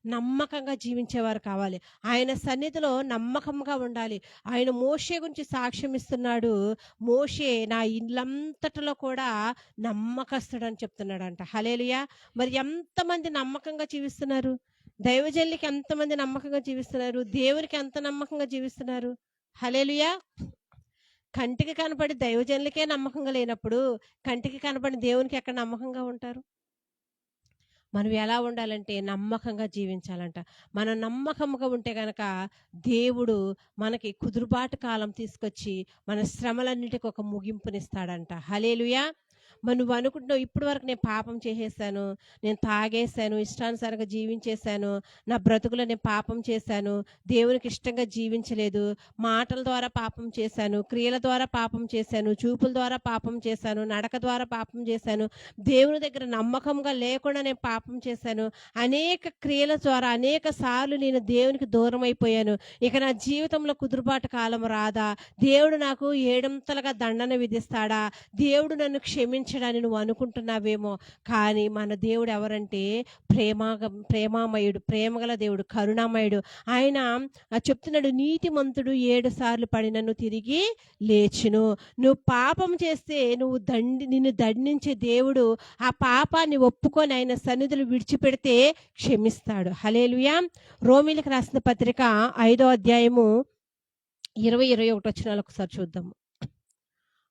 నమ్మకంగా జీవించేవారు కావాలి. ఆయన సన్నిధిలో నమ్మకంగా ఉండాలి. ఆయన మోషే గురించి సాక్ష్యం ఇస్తున్నాడు. మోషే నా ఇల్లంతటిలో కూడా నమ్మకస్తుడని చెప్తున్నాడంట. హల్లెలూయా! మరి ఎంతమంది నమ్మకంగా జీవిస్తున్నారు? దైవజనులకి ఎంతమంది నమ్మకంగా జీవిస్తున్నారు? దేవునికి ఎంత నమ్మకంగా జీవిస్తున్నారు? హల్లెలూయా! కంటికి కనపడి దైవజనులకే నమ్మకంగా లేనప్పుడు కంటికి కనపడిన దేవునికి ఎక్కడ నమ్మకంగా ఉంటారు? మనం ఎలా ఉండాలంటే నమ్మకంగా జీవించాలంట. మనం నమ్మకంగా ఉంటే గనక దేవుడు మనకి కుదురుబాటు కాలం తీసుకొచ్చి మన శ్రమలన్నిటికి ఒక ముగింపునిస్తాడంట. హల్లెలూయా! మరి నువ్వు అనుకుంటున్నావు ఇప్పటి వరకు నేను పాపం చేసేసాను, నేను తాగేశాను, ఇష్టానుసారంగా జీవించేశాను, నా బ్రతుకులో నేను పాపం చేశాను, దేవునికి ఇష్టంగా జీవించలేదు, మాటల ద్వారా పాపం చేశాను, క్రియల ద్వారా పాపం చేశాను, చూపుల ద్వారా పాపం చేశాను, నడక ద్వారా పాపం చేశాను, దేవుని దగ్గర నమ్మకంగా లేకుండా నేను పాపం చేశాను, అనేక క్రియల ద్వారా అనేక సార్లు నేను దేవునికి దూరం అయిపోయాను, ఇక నా జీవితంలో కుదురుబాటు కాలం రాదా, దేవుడు నాకు ఏడంతలుగా దండన విధిస్తాడా, దేవుడు నన్ను క్షమించడాన్ని నువ్వు అనుకుంటున్నావేమో. కానీ మన దేవుడు ఎవరంటే ప్రేమామయుడు, ప్రేమగల దేవుడు, కరుణామయుడు. ఆయన చెప్తున్నాడు, నీతిమంతుడు 7 సార్లు పడినను తిరిగి లేచును. నువ్వు పాపం చేస్తే నిన్ను దండించే దేవుడు ఆ పాపాన్ని ఒప్పుకొని ఆయన సన్నిధులు విడిచిపెడితే క్షమిస్తాడు. హల్లెలూయా! రోమీయులకు రాసిన పత్రిక 5వ అధ్యాయము 20-21 వచనాలు ఒకసారి చూద్దాము.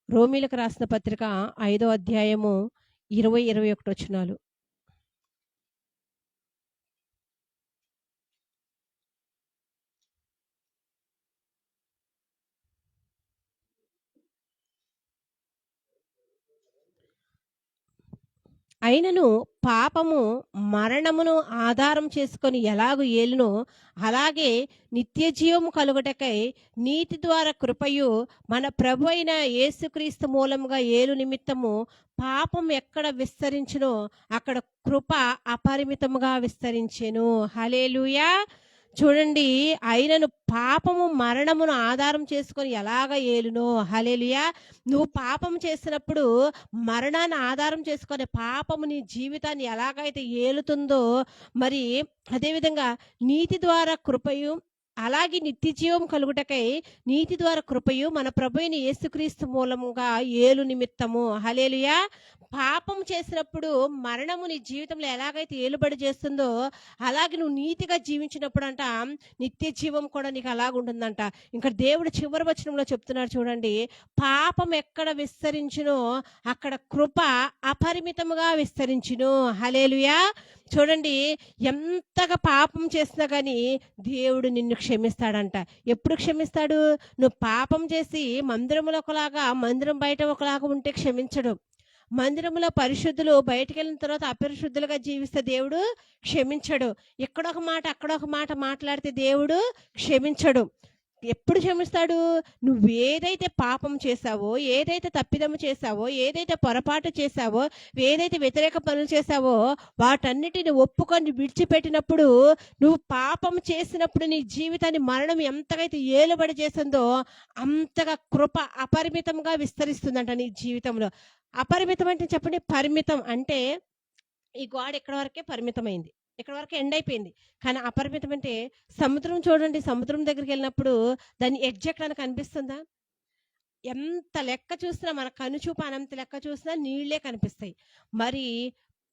రోమీయులకు రాసిన పత్రిక 5వ అధ్యాయము 20-21 వచనాలు. అయినను పాపము మరణమును ఆధారం చేసుకొని ఎలాగు ఏలునో అలాగే నిత్య జీవము కలుగుటకై నీతి ద్వారా కృపయు మన ప్రభు అయిన యేసుక్రీస్తు మూలముగా ఏలు నిమిత్తము పాపం ఎక్కడ విస్తరించునో అక్కడ కృప అపరిమితముగా విస్తరించెను. హల్లెలూయా! చూడండి, అయినను పాపము మరణమును ఆధారం చేసుకొని ఎలాగ ఏలునో. హల్లెలూయా! నువ్వు పాపం చేసినప్పుడు మరణాన్ని ఆధారం చేసుకొని పాపము నీ జీవితాన్ని ఎలాగైతే ఏలుతుందో, మరి అదేవిధంగా నీతి ద్వారా కృపయు అలాగే నిత్య జీవం కలుగుటకై నీతి ద్వారా కృపయు మన ప్రభువైన యేసుక్రీస్తు మూలముగా ఏలు నిమిత్తము. హల్లెలూయా! పాపం చేసినప్పుడు మరణము నీ జీవితంలో ఎలాగైతే ఏలుబడి చేస్తుందో అలాగే నువ్వు నీతిగా జీవించినప్పుడు అంట నిత్య జీవం కూడా నీకు అలాగుంటుందంట. ఇంకా దేవుడు చివరి వచనంలో చెప్తున్నాడు చూడండి, పాపం ఎక్కడ విస్తరించునో అక్కడ కృప అపరిమితముగా విస్తరించును. హల్లెలూయా! చూడండి, ఎంతగా పాపం చేసినా కానీ దేవుడు నిన్ను క్షమిస్తాడంట. ఎప్పుడు క్షమిస్తాడు? నువ్వు పాపం చేసి మందిరంలో ఒకలాగా మందిరం బయట ఒకలాగా ఉంటే క్షమించడు. మందిరంలో పరిశుద్ధులు బయటికి వెళ్ళిన తర్వాత అపరిశుద్ధులుగా జీవిస్తే దేవుడు క్షమించడు. ఎక్కడొక మాట అక్కడొక మాట మాట్లాడితే దేవుడు క్షమించడు. ఎప్పుడు క్షమిస్తాడు? నువ్వేదైతే పాపం చేశావో, ఏదైతే తప్పిదము చేశావో, ఏదైతే పొరపాటు చేశావో, ఏదైతే వ్యతిరేక పనులు చేశావో వాటన్నిటిని ఒప్పుకొని విడిచిపెట్టినప్పుడు, నువ్వు పాపం చేసినప్పుడు నీ జీవితాన్ని మరణం ఎంతగైతే ఏలుబడి చేసిందో అంతగా కృప అపరిమితంగా విస్తరిస్తుందంట నీ జీవితంలో. అపరిమితం అంటే చెప్పండి, పరిమితం అంటే ఈ గోడ ఇక్కడ వరకే పరిమితమైంది, ఇక్కడ వరకు ఎండ్ అయిపోయింది. కానీ అపరిమితం అంటే సముద్రం చూడండి, సముద్రం దగ్గరికి వెళ్ళినప్పుడు దాని ఎడ్జ్ ఎక్కడానికి కనిపిస్తుందా? ఎంత లెక్క చూసినా మన కనుచూపు అనంత లెక్క చూసినా నీళ్లే కనిపిస్తాయి. మరి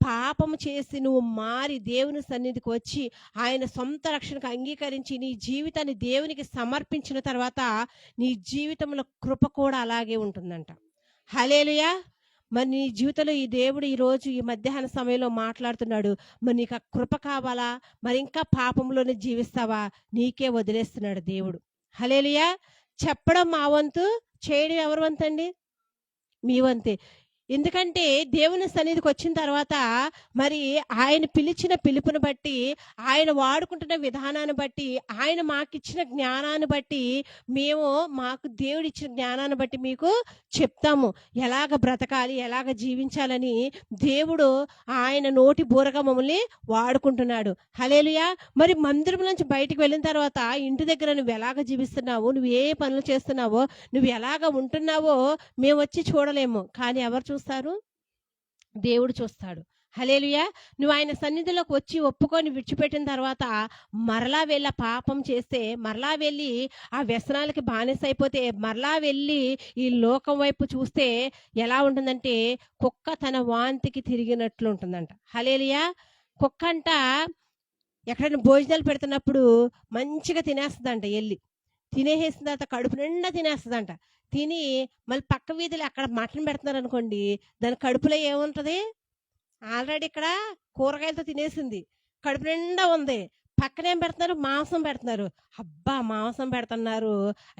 పాపము చేసి నువ్వు మారి దేవుని సన్నిధికి వచ్చి ఆయన సొంత రక్షణకు అంగీకరించి నీ జీవితాన్ని దేవునికి సమర్పించిన తర్వాత నీ జీవితంలో కృప కూడా అలాగే ఉంటుందంట. హల్లెలూయా! మరి నీ జీవితంలో ఈ దేవుడు ఈ రోజు ఈ మధ్యాహ్న సమయంలో మాట్లాడుతున్నాడు. మరి నీకు ఆ కృప కావాలా? మరి ఇంకా పాపంలోనే జీవిస్తావా? నీకే వదిలేస్తున్నాడు దేవుడు. హల్లెలూయా. చెప్పడం మా వంతు, చేయడం ఎవరి వంతండి? మీ వంతే. ఎందుకంటే దేవుని సన్నిధికి వచ్చిన తర్వాత మరి ఆయన పిలిచిన పిలుపుని బట్టి, ఆయన వాడుకుంటున్న విధానాన్ని బట్టి, ఆయన మాకిచ్చిన జ్ఞానాన్ని బట్టి, మేము మాకు దేవుడిచ్చిన జ్ఞానాన్ని బట్టి మీకు చెప్తాము. ఎలాగ బ్రతకాలి, ఎలాగ జీవించాలని దేవుడు ఆయన నోటి బూరగా మమ్మల్ని వాడుకుంటున్నాడు. హల్లెలూయా. మరి మందిరం నుంచి బయటికి వెళ్ళిన తర్వాత ఇంటి దగ్గర నువ్వు ఎలాగ జీవిస్తున్నావు, నువ్వు ఏ పనులు చేస్తున్నావో, నువ్వు ఎలాగ ఉంటున్నావో మేము వచ్చి చూడలేము. కానీ ఎవరు చూస్తారు? దేవుడు చూస్తాడు. హల్లెలూయా. నువ్వు ఆయన సన్నిధిలోకి వచ్చి ఒప్పుకొని విడిచిపెట్టిన తర్వాత మరలా వెళ్ళి ఆ పాపం చేస్తే, మరలా వెళ్ళి ఆ వ్యసనాలకి బానిసైపోతే, మరలా వెళ్ళి ఈ లోకం వైపు చూస్తే ఎలా ఉంటుందంటే కుక్క తన వాంతికి తిరిగినట్లు ఉంటుందంట. హల్లెలూయా. కుక్క అంట ఎక్కడైనా భోజనాలు పెడుతున్నప్పుడు మంచిగా తినేస్తుందంట. వెళ్ళి తినేసేసిన తర్వాత కడుపు నిండా తినేస్తుందంట. తిని మళ్ళీ పక్క వీధిలో అక్కడ మటన్ పెడుతున్నారు అనుకోండి, దాని కడుపులో ఏముంటది? ఆల్రెడీ ఇక్కడ కూరగాయలతో తినేసింది, కడుపు నిండా ఉంది. పక్కనేం పెడుతున్నారు? మాంసం పెడుతున్నారు. అబ్బా మాంసం పెడుతున్నారు,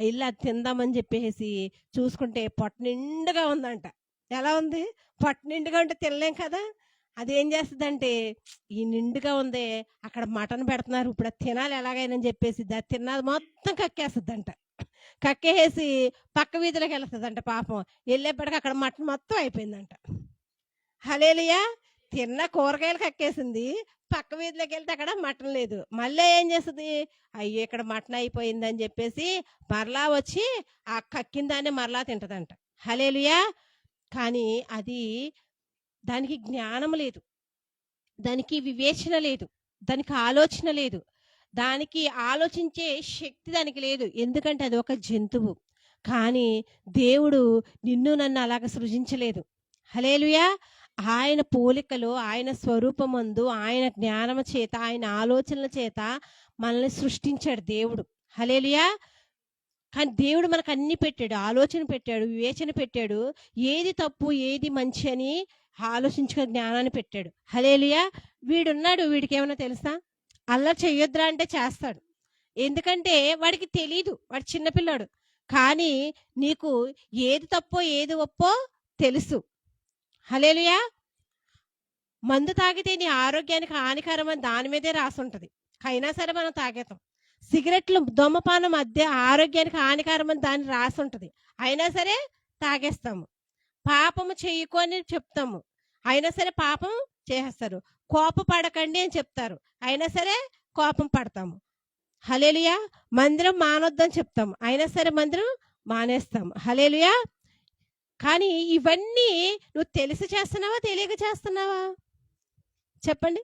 ఇల్లు అది తిందామని చెప్పేసి చూసుకుంటే పొట్ట నిండుగా ఉందంట. ఎలా ఉంది? పొట్ట నిండుగా ఉంటే తినలేం కదా. అదేం చేస్తుందంటే, ఈ నిండుగా ఉంది, అక్కడ మటన్ పెడుతున్నారు, ఇప్పుడు అది తినాలి ఎలాగైనా అని చెప్పేసి అది తిన్నది మొత్తం కక్కేస్తుందంట. కక్కేసి పక్క వీధిలోకి వెళ్తుందంట. పాపం వెళ్ళేప్పటికి అక్కడ మటన్ మొత్తం అయిపోయిందంట. హల్లెలూయా. తిన్న కూరగాయలు కక్కేసింది, పక్క వీధిలోకి వెళ్తే అక్కడ మటన్ లేదు. మళ్ళీ ఏం చేస్తుంది? అయ్యో ఇక్కడ మటన్ అయిపోయిందని చెప్పేసి మరలా వచ్చి ఆ కక్కిన దాన్ని మరలా తింటదంట. హల్లెలూయా. కానీ అది దానికి జ్ఞానం లేదు, దానికి వివేచన లేదు, దానికి ఆలోచన లేదు, దానికి ఆలోచించే శక్తి దానికి లేదు. ఎందుకంటే అది ఒక జంతువు. కానీ దేవుడు నిన్ను నన్ను అలాగ సృజించలేదు. హల్లెలూయా. ఆయన పోలికలో, ఆయన స్వరూపమందు, ఆయన జ్ఞానము చేత, ఆయన ఆలోచనల చేత మనల్ని సృష్టించాడు దేవుడు. హల్లెలూయా. కానీ దేవుడు మనకు అన్ని పెట్టాడు, ఆలోచన పెట్టాడు, వివేచన పెట్టాడు, ఏది తప్పు ఏది మంచి అని ఆలోచించుకునే జ్ఞానాన్ని పెట్టాడు. హల్లెలూయా. వీడున్నాడు, వీడికి ఏమైనా తెలుసా? అల్లరి చెయ్యొద్దురా అంటే చేస్తాడు. ఎందుకంటే వాడికి తెలీదు, వాడు చిన్నపిల్లాడు. కానీ నీకు ఏది తప్పో ఏది ఒప్పో తెలుసు. హల్లెలూయా. మందు తాగితే నీ ఆరోగ్యానికి హానికరం అని దాని మీదే రాసుంటది, అయినా సరే మనం తాగేతాం. సిగరెట్లు ధూమపానం ఆరోగ్యానికి హానికరం అని దాన్ని రాసుంటది, అయినా సరే తాగేస్తాము. పాపము చెయ్యకు అని చెప్తాము, అయినా సరే పాపం చేసేస్తారు. కోపపడకండి అని చెప్తారు, అయినా సరే కోపం పడతాము. హల్లెలూయా. మందిరం మానొద్దని చెప్తాము, అయినా సరే మందిరం మానేస్తాము. హల్లెలూయా. కానీ ఇవన్నీ నువ్వు తెలిసి చేస్తున్నావా, తెలియక చేస్తున్నావా? చెప్పండి.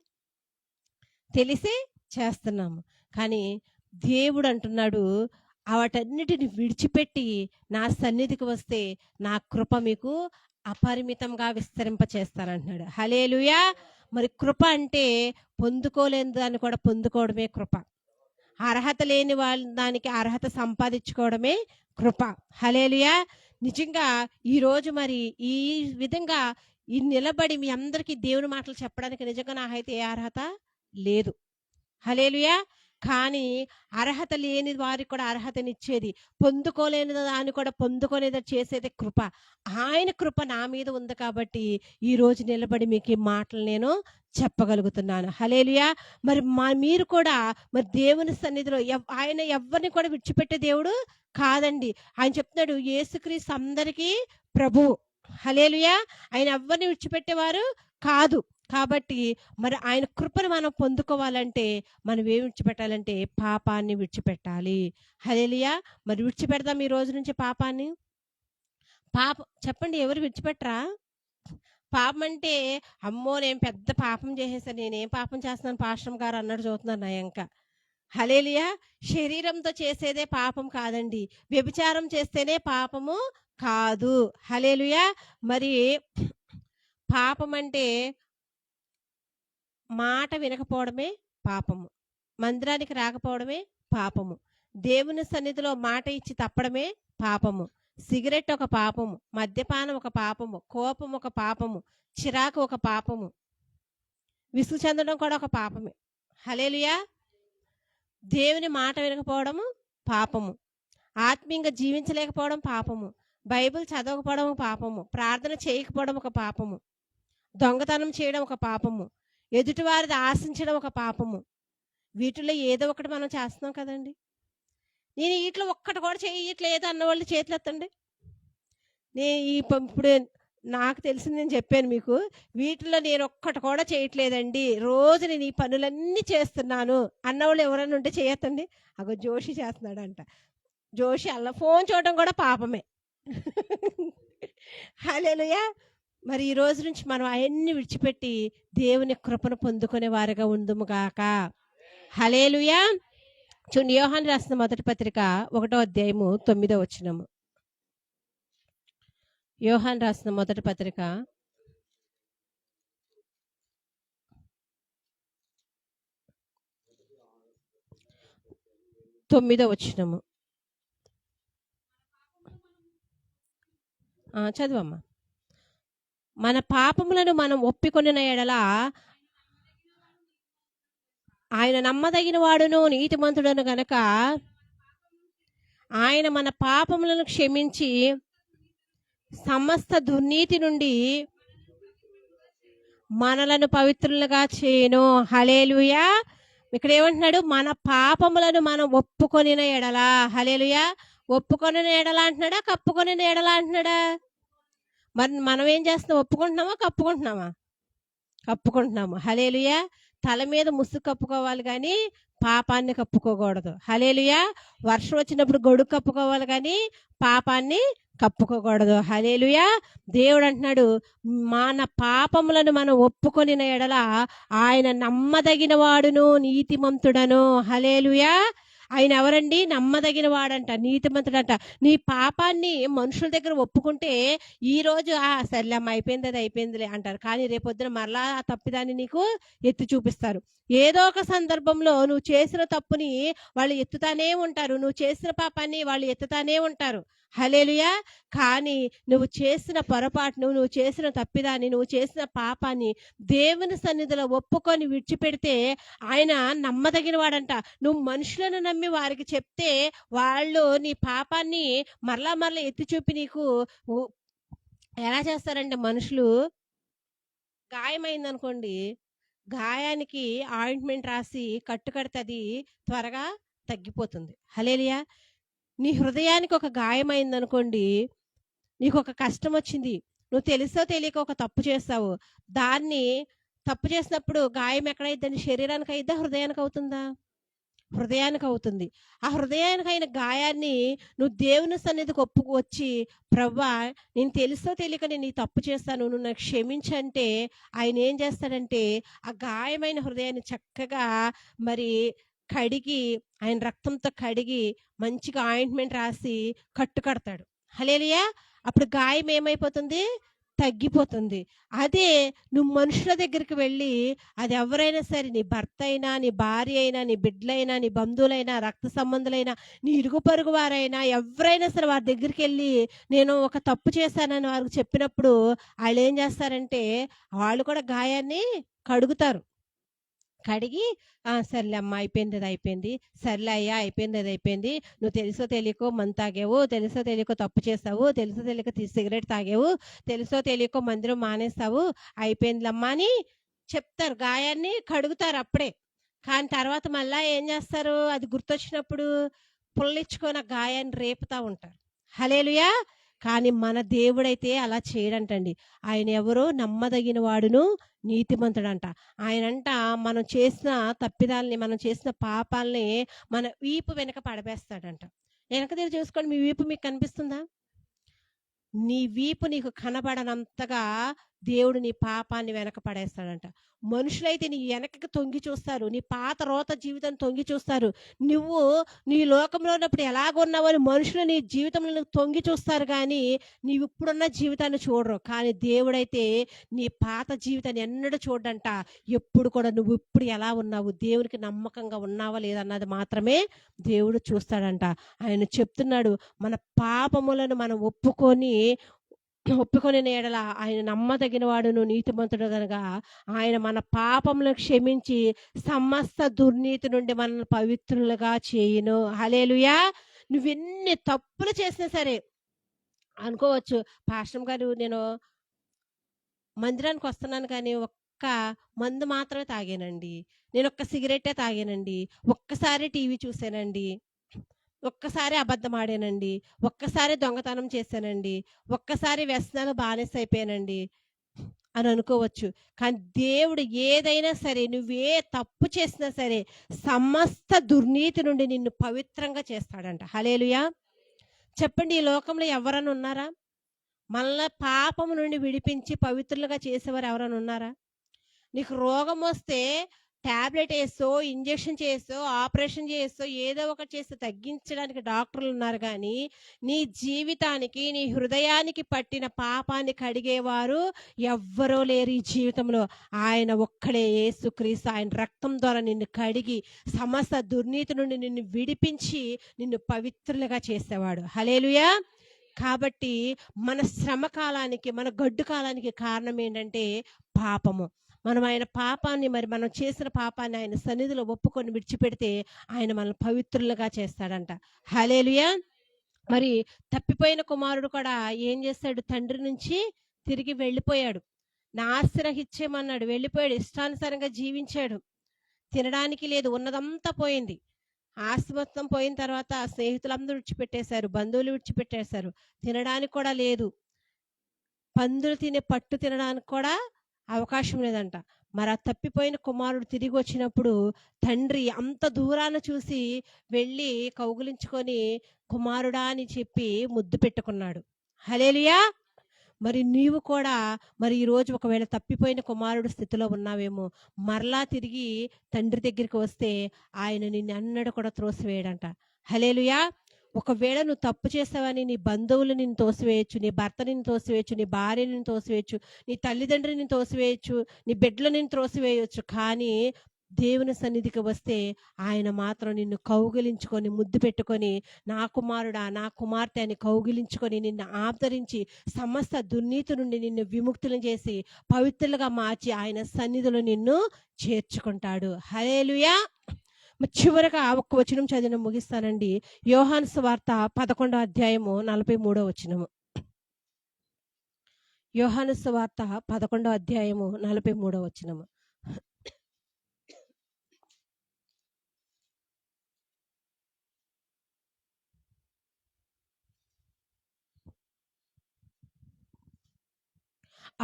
తెలిసి చేస్తున్నాము. కానీ దేవుడు అంటున్నాడు, వాటన్నిటిని విడిచిపెట్టి నా సన్నిధికి వస్తే నా కృప మీకు అపరిమితంగా విస్తరింప చేస్తానంటున్నాడు. హల్లెలూయా. మరి కృప అంటే పొందుకోలేని దాన్ని కూడా పొందుకోవడమే కృప. అర్హత లేని వాళ్ళ దానికి అర్హత సంపాదించుకోవడమే కృప. హల్లెలూయా. నిజంగా ఈరోజు మరి ఈ విధంగా ఈ నిలబడి మీ అందరికీ దేవుని మాటలు చెప్పడానికి నిజంగా నాకైతే ఏ అర్హత లేదు. హల్లెలూయా. కానీ అర్హత లేని వారికి కూడా అర్హతనిచ్చేది, పొందుకోలేని దాన్ని కూడా పొందుకునేది చేసేది కృప. ఆయన కృప నా మీద ఉంది కాబట్టి ఈ రోజు నిలబడి మీకు ఈ మాటలు నేను చెప్పగలుగుతున్నాను. హల్లెలూయా. మరి మీరు కూడా మరి దేవుని సన్నిధిలో ఆయన ఎవరిని కూడా విడిచిపెట్టే దేవుడు కాదండి. ఆయన చెప్తున్నాడు, యేసుక్రీస్తు అందరికీ ప్రభువు. హల్లెలూయా. ఆయన ఎవరిని విడిచిపెట్టేవారు కాదు. కాబట్టి మరి ఆయన కృపను మనం పొందుకోవాలంటే మనం ఏమి విడిచిపెట్టాలంటే పాపాన్ని విడిచిపెట్టాలి. హల్లెలూయా. మరి విడిచిపెడదాం ఈ రోజు నుంచి పాపాన్ని. చెప్పండి, ఎవరు విడిచిపెట్టరా? పాపం అంటే అమ్మో నేను పెద్ద పాపం చేసేసాను, నేనేం పాపం చేస్తున్నాను పాస్టర్ గారు అన్నట్టు చూస్తున్నారు నా ఇంకా. హల్లెలూయా. శరీరంతో చేసేదే పాపం కాదండి, వ్యభిచారం చేస్తేనే పాపము కాదు. హల్లెలూయా. మరి పాపం అంటే మాట వినకపోవడమే పాపము, మందిరానికి రాకపోవడమే పాపము, దేవుని సన్నిధిలో మాట ఇచ్చి తప్పడమే పాపము, సిగరెట్ ఒక పాపము, మద్యపానం ఒక పాపము, కోపం ఒక పాపము, చిరాకు ఒక పాపము, విసుగు చెందడం కూడా ఒక పాపమే. హల్లెలూయా. దేవుని మాట వినకపోవడము పాపము, ఆత్మీయంగా జీవించలేకపోవడం పాపము, బైబిల్ చదవకపోవడం ఒక పాపము, ప్రార్థన చేయకపోవడం ఒక పాపము, దొంగతనం చేయడం ఒక పాపము, ఎదుటివారిది ఆశించడం ఒక పాపము. వీటిలో ఏదో ఒకటి మనం చేస్తున్నాం కదండి. నేను వీటిలో ఒక్కటి కూడా చేయట్లేదు అన్నవాళ్ళు చేతులు ఎత్తండి. నేను ఇప్పుడు నాకు తెలిసింది నేను చెప్పాను మీకు. వీటిలో నేను ఒక్కటి కూడా చేయట్లేదండి, రోజు నేను ఈ పనులన్నీ చేస్తున్నాను అన్నవాళ్ళు ఎవరైనా ఉంటే చేయొద్దండి. అగో జోషి చేస్తున్నాడంట. జోషి అలా ఫోన్ చూడడం కూడా పాపమే. హల్లెలూయా. మరి ఈ రోజు నుంచి మనం అవన్నీ విడిచిపెట్టి దేవుని కృపను పొందుకునే వారిగా ఉందుము గాక. హల్లెలూయా. చూడండి, యోహాను రాసిన మొదటి పత్రిక 1వ అధ్యాయము 9వ వచనము. యోహాను రాసిన మొదటి పత్రిక 9వ వచనము. చదువమ్మా. మన పాపములను మనం ఒప్పుకొనిన ఎడల ఆయన నమ్మదగిన వాడును నీతిమంతుడను గనక ఆయన మన పాపములను క్షమించి సమస్త దుర్నీతి నుండి మనలను పవిత్రులుగా చేయను. హల్లెలూయా. ఇక్కడ ఏమంటున్నాడు? మన పాపములను మనం ఒప్పుకొనిన ఎడల. హల్లెలూయా. ఒప్పుకొనిన ఎడల అంటున్నాడా, కప్పుకొనిన ఎడల అంటున్నాడా? మరి మనం ఏం చేస్తున్నాం? ఒప్పుకుంటున్నామా, కప్పుకుంటున్నామా? కప్పుకుంటున్నాము. హల్లెలూయా. తల మీద ముసుగు కప్పుకోవాలి కానీ పాపాన్ని కప్పుకోకూడదు. హల్లెలూయా. వర్షం వచ్చినప్పుడు గొడుగు కప్పుకోవాలి కానీ పాపాన్ని కప్పుకోకూడదు. హల్లెలూయా. దేవుడు అంటున్నాడు, మన పాపములను మనం ఒప్పుకొనిన ఎడల ఆయన నమ్మదగిన వాడును నీతిమంతుడను. హల్లెలూయా. ఆయన ఎవరండి? నమ్మదగిన వాడంట, నీతిమంతుడంట. నీ పాపాన్ని మనుషుల దగ్గర ఒప్పుకుంటే ఈ రోజు సర్లేమ్మ అయిపోయింది, అది అయిపోయిందిలే అంటారు. కానీ రేపొద్దున మరలా ఆ తప్పిదాన్ని నీకు ఎత్తి చూపిస్తారు. ఏదో ఒక సందర్భంలో నువ్వు చేసిన తప్పుని వాళ్ళు ఎత్తుతానే ఉంటారు, నువ్వు చేసిన పాపాన్ని వాళ్ళు ఎత్తుతానే ఉంటారు. హల్లెలూయా. కానీ నువ్వు చేసిన పొరపాటును, నువ్వు చేసిన తప్పిదాన్ని, నువ్వు చేసిన పాపాన్ని దేవుని సన్నిధిలో ఒప్పుకొని విడిచిపెడితే ఆయన నమ్మదగిన వాడంట. నువ్వు మనుషులను నమ్మి వారికి చెప్తే వాళ్ళు నీ పాపాన్ని మరలా మరలా ఎత్తి చూపి నీకు ఎలా చేస్తారంటే, మనుషులు గాయమైందనుకోండి, గాయానికి ఆయింట్మెంట్ రాసి కట్టు కడితే అది త్వరగా తగ్గిపోతుంది. హల్లెలూయా. నీ హృదయానికి ఒక గాయమైందనుకోండి, నీకు ఒక కష్టం వచ్చింది, నువ్వు తెలుసో తెలియక ఒక తప్పు చేస్తావు, దాన్ని తప్పు చేసినప్పుడు గాయం ఎక్కడైద్దని? శరీరానికి అయిద్దా, హృదయానికి అవుతుందా? హృదయానికి అవుతుంది. ఆ హృదయానికి అయిన గాయాన్ని నువ్వు దేవుని సన్నిధికి ఒప్పుకు వచ్చి, ప్రవ్వా నేను తెలుసో తెలియక నేను ఈ తప్పు చేస్తాను, నువ్వు నాకు క్షమించంటే ఆయన ఏం చేస్తాడంటే ఆ గాయమైన హృదయాన్ని చక్కగా మరి కడిగి, ఆయన రక్తంతో కడిగి మంచిగా ఆయింట్మెంట్ రాసి కట్టు కడతాడు. హల్లెలూయా. అప్పుడు గాయం ఏమైపోతుంది? తగ్గిపోతుంది. అదే నువ్వు మనుషుల దగ్గరికి వెళ్ళి, అది ఎవరైనా సరే, నీ భర్త అయినా, నీ భార్య అయినా, నీ బిడ్డలైనా, నీ బంధువులైనా, రక్త సంబంధులైనా, నీ ఇరుగు పొరుగు వారైనా, ఎవరైనా సరే వారి దగ్గరికి వెళ్ళి నేను ఒక తప్పు చేశానని వారికి చెప్పినప్పుడు వాళ్ళు ఏం చేస్తారంటే వాళ్ళు కూడా గాయాన్ని కడుగుతారు. కడిగి సర్లే అమ్మ అయిపోయింది, అది అయిపోయింది, సర్లే అయ్యా అయిపోయింది, అది అయిపోయింది, నువ్వు తెలుసో తెలియకో మందు తాగావు, తెలుసో తెలియకో తప్పు చేస్తావు, తెలుసో తెలియక సిగరెట్ తాగావు, తెలుసో తెలియకో మందిరం మానేస్తావు, అయిపోయిందిలమ్మా అని చెప్తారు. గాయాన్ని కడుగుతారు అప్పుడే. కానీ తర్వాత మళ్ళా ఏం చేస్తారు? అది గుర్తొచ్చినప్పుడు పుల్లిచ్చుకొని ఆ గాయాన్ని రేపుతా ఉంటారు. హల్లెలూయా. కానీ మన దేవుడైతే అలా చేయడంటండి. ఆయన ఎవరో నమ్మదగిన వాడును నీతిమంతుడంట. ఆయనంట మనం చేసిన తప్పిదాలని, మనం చేసిన పాపాలని మన వీపు వెనక పడవేస్తాడంట. వెనక దగ్గర చూసుకోండి, మీ వీపు మీకు కనిపిస్తుందా? నీ వీపు నీకు కనబడనంతగా దేవుడు నీ పాపాన్ని వెనక పడేస్తాడంట. మనుషులైతే నీ వెనకకి తొంగి చూస్తారు, నీ పాత రోత జీవితాన్ని తొంగి చూస్తారు. నువ్వు నీ లోకంలో ఉన్నప్పుడు ఎలాగున్నావో అని మనుషులు నీ జీవితంలో నువ్వు తొంగి చూస్తారు, కానీ నీవు ఇప్పుడున్న జీవితాన్ని చూడరు. కానీ దేవుడైతే నీ పాత జీవితాన్ని ఎన్నడూ చూడంట. ఎప్పుడు కూడా నువ్వు ఇప్పుడు ఎలా ఉన్నావు, దేవునికి నమ్మకంగా ఉన్నావా లేదన్నది మాత్రమే దేవుడు చూస్తాడంట. ఆయన చెప్తున్నాడు, మన పాపములను మనం ఒప్పుకొని ఎడల ఆయన నమ్మదగిన వాడును నీతిమంతుడు గనుక ఆయన మన పాపములను క్షమించి సమస్త దుర్నీతి నుండి మనల్ని పవిత్రులుగా చేయును. హల్లెలూయా. నువ్వెన్ని తప్పులు చేసినా సరే అనుకోవచ్చు, పాస్టర్ గారు నేను మందిరానికి వస్తున్నాను కానీ ఒక్క మందు మాత్రమే తాగానండి, నేను ఒక్క సిగరెట్టే తాగానండి, ఒక్కసారి టీవీ చూసానండి, ఒక్కసారి అబద్ధం ఆడానండి, ఒక్కసారి దొంగతనం చేశానండి, ఒక్కసారి వ్యసనాలు బానిస అయిపోయానండి అని అనుకోవచ్చు. కానీ దేవుడు ఏదైనా సరే, నువ్వే తప్పు చేసినా సరే సమస్త దుర్నీతి నుండి నిన్ను పవిత్రంగా చేస్తాడంట. హల్లెలూయా. చెప్పండి, ఈ లోకంలో ఎవరైనా ఉన్నారా మనల్ని పాపము నుండి విడిపించి పవిత్రులుగా చేసేవారు ఎవరైనా ఉన్నారా? నీకు రోగం వస్తే టాబ్లెట్ వేసో, ఇంజెక్షన్ చేసో, ఆపరేషన్ చేసో, ఏదో ఒకటి చేసి తగ్గించడానికి డాక్టర్లు ఉన్నారు, కానీ నీ జీవితానికి, నీ హృదయానికి పట్టిన పాపాన్ని కడిగేవారు ఎవ్వరూ లేరు ఈ జీవితంలో. ఆయన ఒక్కడే యేసుక్రీస్తు. ఆయన రక్తం ద్వారా నిన్ను కడిగి సమస్త దుర్నీతి నుండి నిన్ను విడిపించి నిన్ను పవిత్రులుగా చేసేవాడు. హల్లెలూయా. కాబట్టి మన శ్రమ కాలానికి, మన గడ్డు కాలానికి కారణం ఏంటంటే పాపము. మనం ఆయన పాపాన్ని, మనం చేసిన పాపాన్ని ఆయన సన్నిధిలో ఒప్పుకొని విడిచిపెడితే ఆయన మనల్ని పవిత్రులుగా చేస్తాడంట. హల్లెలూయా. మరి తప్పిపోయిన కుమారుడు కూడా ఏం చేశాడు? తండ్రి నుంచి తిరిగి వెళ్ళిపోయాడు. నా ఆశ్రయిచ్చేయమన్నాడు, వెళ్ళిపోయాడు. ఇష్టానుసారంగా జీవించాడు. తినడానికి లేదు, ఉన్నదంతా పోయింది. ఆస్తి మొత్తం పోయిన తర్వాత స్నేహితులందరూ విడిచిపెట్టేశారు, బంధువులు విడిచిపెట్టేశారు, తినడానికి కూడా లేదు. పందులు తినే పట్టు తినడానికి కూడా అవకాశం లేదంట. మరి ఆ తప్పిపోయిన కుమారుడు తిరిగి వచ్చినప్పుడు తండ్రి అంత దూరాన చూసి వెళ్ళి కౌగిలించుకొని కుమారుడా అని చెప్పి ముద్దు పెట్టుకున్నాడు. హల్లెలూయా. మరి నీవు కూడా ఈరోజు ఒకవేళ తప్పిపోయిన కుమారుడు స్థితిలో ఉన్నావేమో, మరలా తిరిగి తండ్రి దగ్గరికి వస్తే ఆయన నిన్ను అన్నడు కూడా త్రోసివేయడంట. హల్లెలూయా. ఒకవేళ నువ్వు తప్పు చేసావని నీ బంధువులు నిన్ను తోసివేయచ్చు, నీ భర్త నిన్ను తోసివేయచ్చు, నీ భార్య నిన్ను తోసివేయచ్చు, నీ తల్లిదండ్రులు నిన్ను తోసివేయచ్చు, నీ బిడ్డలు నిన్ను త్రోసివేయచ్చు, కానీ దేవుని సన్నిధికి వస్తే ఆయన మాత్రం నిన్ను కౌగిలించుకొని ముద్దు పెట్టుకొని, నా కుమారుడా, నా కుమార్తె అని కౌగిలించుకొని నిన్ను ఆదరించి సమస్త దుర్నీతి నుండి నిన్ను విముక్తులను చేసి పవిత్రులుగా మార్చి ఆయన సన్నిధిలో నిన్ను చేర్చుకుంటాడు. హల్లెలూయా. చివరగా ఒక్క వచనం చదివి ముగిస్తానండి. యోహాను సువార్త 11వ అధ్యాయము 43వ వచనము. యోహాను సువార్త 11వ అధ్యాయము 43వ వచనము.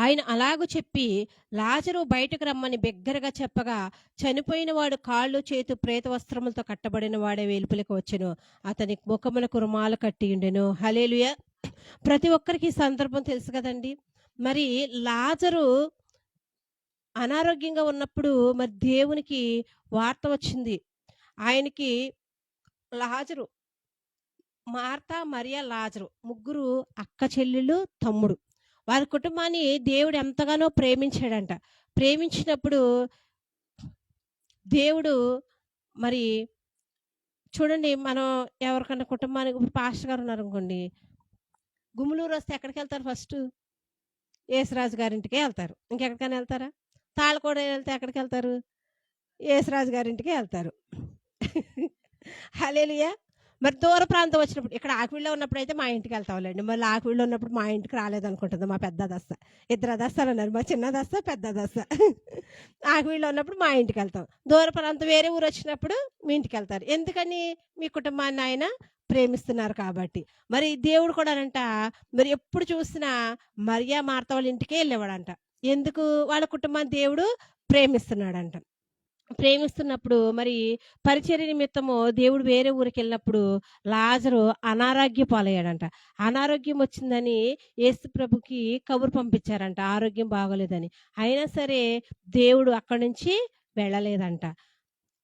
ఆయన అలాగు చెప్పి లాజరు బయటకు రమ్మని బిగ్గరగా చెప్పగా, చనిపోయిన వాడు కాళ్ళు చేతు ప్రేత వస్త్రములతో కట్టబడిన వాడే వెలుపలికి వచ్చెను. అతని ముఖమునకు రుమాలు కట్టి ఉండెను. హల్లెలూయా. ప్రతి ఒక్కరికి ఈ సందర్భం తెలుసు కదండి. మరి లాజరు అనారోగ్యంగా ఉన్నప్పుడు మరి దేవునికి వార్త వచ్చింది. ఆయనకి లాజరు, మార్తా, మరియా, లాజరు ముగ్గురు అక్క చెల్లెళ్ళు, తమ్ముడు. వారి కుటుంబాన్ని దేవుడు ఎంతగానో ప్రేమించాడంట. ప్రేమించినప్పుడు దేవుడు మరి చూడండి, మనం ఎవరికన్నా కుటుంబానికి, ఇప్పుడు పాస్టర్ గారు ఉన్నారనుకోండి, గుమ్మలూరు వస్తే ఎక్కడికి వెళ్తారు? ఫస్ట్ యేసురాజు గారింటికే వెళ్తారు. ఇంకెక్కడికైనా వెళ్తారా? తాళకోడ వెళ్తే ఎక్కడికి వెళ్తారు? యేసురాజు గారింటికే వెళ్తారు. హల్లెలూయా. మరి దూర ప్రాంతం వచ్చినప్పుడు, ఇక్కడ ఆకివీడులో ఉన్నప్పుడు అయితే మా ఇంటికి వెళ్తాంలేండి. మళ్ళీ ఆకివీడులో ఉన్నప్పుడు మా ఇంటికి రాలేదనుకుంటుంది మా పెద్ద దస్త. ఇద్దరు దస్తాలు అన్నారు, మా చిన్న దస్త, పెద్ద దస్త. ఆకివీడులో ఉన్నప్పుడు మా ఇంటికి వెళ్తాం. దూర ప్రాంతం వేరే ఊరు వచ్చినప్పుడు మీ ఇంటికి వెళ్తారు. ఎందుకని? మీ కుటుంబాన్ని ఆయన ప్రేమిస్తున్నారు కాబట్టి. మరి దేవుడు కూడా అంట, మరి ఎప్పుడు చూసినా మరియా, మార్త వాళ్ళ ఇంటికే వెళ్ళేవాడంట. ఎందుకు? వాళ్ళ కుటుంబాన్ని దేవుడు ప్రేమిస్తున్నాడంట. ప్రేమిస్తున్నప్పుడు మరి పరిచర్య నిమిత్తము దేవుడు వేరే ఊరికి వెళ్ళినప్పుడు లాజరు అనారోగ్య పాలయ్యాడంట. అనారోగ్యం వచ్చిందని యేసు ప్రభుకి కబురు పంపించారంట ఆరోగ్యం బాగోలేదని. అయినా సరే దేవుడు అక్కడి నుంచి వెళ్ళలేదంట.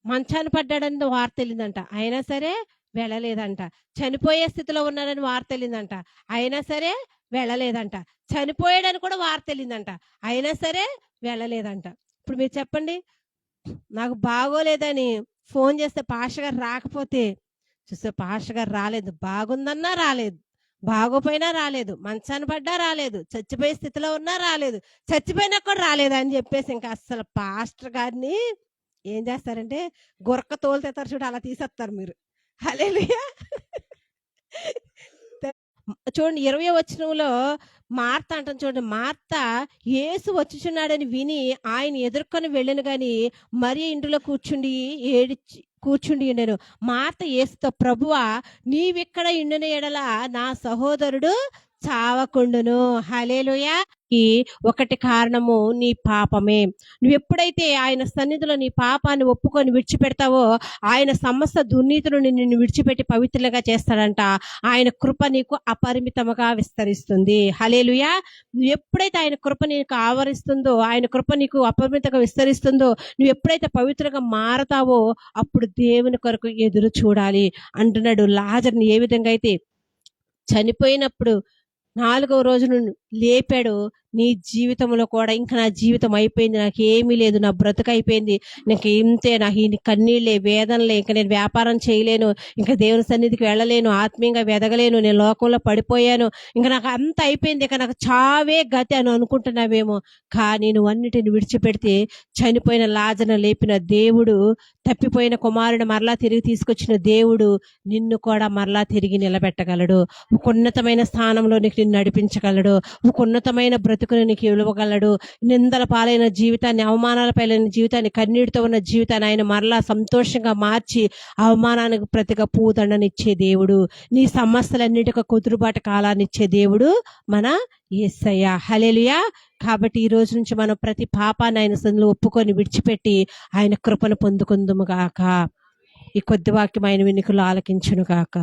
మంచాన పడ్డాడని వార్త వెళ్ళిందంట. అయినా సరే వెళ్ళలేదంట. చనిపోయే స్థితిలో ఉన్నాడని వార్త వెళ్ళిందంట. అయినా సరే వెళ్ళలేదంట. చనిపోయాడని కూడా వార్త వెళ్ళిందంట. అయినా సరే వెళ్ళలేదంట. ఇప్పుడు మీరు చెప్పండి, నాకు బాగోలేదని ఫోన్ చేస్తే పాస్టర్ గారు రాకపోతే, చూస్తే పాస్టర్ గారు రాలేదు, బాగుందన్నా రాలేదు, బాగోపోయినా రాలేదు, మంచాన పడ్డా రాలేదు, చచ్చిపోయే స్థితిలో ఉన్నా రాలేదు, చచ్చిపోయినా కూడా రాలేదు అని చెప్పేసి ఇంకా అస్సలు పాస్టర్ గారిని ఏం చేస్తారంటే గురక తోలుతారు చూడు, అలా తీసేస్తారు మీరు. హల్లెలూయా. చూడండి 20వ వచనంలో మార్త అంటాం చూడండి. మార్త యేసు వచ్చుచున్నాడని విని ఆయన ఎదుర్కొని వెళ్ళను గాని మరి ఇంటిలో కూర్చుండి ఉండెను. మార్త యేసుతో, ప్రభువా నీవిక్కడ ఇండున ఎడల నా సహోదరుడు చావకుండును. హల్లెలూయా. ఈ ఒకటి కారణము నీ పాపమే. నువ్వు ఎప్పుడైతే ఆయన సన్నిధిలో నీ పాపాన్ని ఒప్పుకొని విడిచిపెడతావో ఆయన సమస్త దుర్నీతులను నిన్ను విడిచిపెట్టి పవిత్రులుగా చేస్తాడంట. ఆయన కృప నీకు అపరిమితముగా విస్తరిస్తుంది. హల్లెలూయా. నువ్వు ఎప్పుడైతే ఆయన కృప నీకు ఆవరిస్తుందో, ఆయన కృప నీకు అపరిమితంగా విస్తరిస్తుందో, నువ్వు ఎప్పుడైతే పవిత్రంగా మారతావో అప్పుడు దేవుని కొరకు ఎదురు చూడాలి అంటున్నాడు. లాజర్ని ఏ విధంగా అయితే చనిపోయినప్పుడు 4వ రోజును లేపాడు, నీ జీవితంలో కూడా ఇంకా నా జీవితం అయిపోయింది, నాకు ఏమీ లేదు, నా బ్రతుకు అయిపోయింది, నాకు ఇంతే, నాకు ఈ కన్నీళ్ళే వేదనలే, ఇంకా నేను వ్యాపారం చేయలేను, ఇంకా దేవుని సన్నిధికి వెళ్ళలేను, ఆత్మీయంగా వెదగలేను, నేను లోకంలో పడిపోయాను, ఇంకా నాకు అంత అయిపోయింది, ఇక నాకు చావే గతి అని అనుకుంటున్నావేమో. కానీ నువ్వు అన్నిటిని విడిచిపెడితే చనిపోయిన లాజరును లేపిన దేవుడు, తప్పిపోయిన కుమారుని మరలా తిరిగి తీసుకొచ్చిన దేవుడు నిన్ను కూడా మరలా తిరిగి నిలబెట్టగలడు. ఒక ఉన్నతమైన స్థానంలో నీకు నిన్ను నడిపించగలడు. ఒక ఉన్నతమైన బ్రతుకుని నీకు ఇవ్వగలడు. నిందల పాలైన జీవితాన్ని, అవమానాల పాలైన జీవితాన్ని, కన్నీటితో ఉన్న జీవితాన్ని ఆయన మరలా సంతోషంగా మార్చి అవమానానికి ప్రతిగా పూదండనిచ్చే దేవుడు, నీ సమస్యలన్నిటికీ కుదురుబాటు కాలాన్ని ఇచ్చే దేవుడు మన యేసయ్య. హల్లెలూయా. కాబట్టి ఈ రోజు నుంచి మనం ప్రతి పాపాన్ని ఆయన సన్నిధిలో ఒప్పుకొని విడిచిపెట్టి ఆయన కృపను పొందుకుందుము గాక. ఈ కొద్ది వాక్యం ఆయన వినికులు ఆలకించును గాక.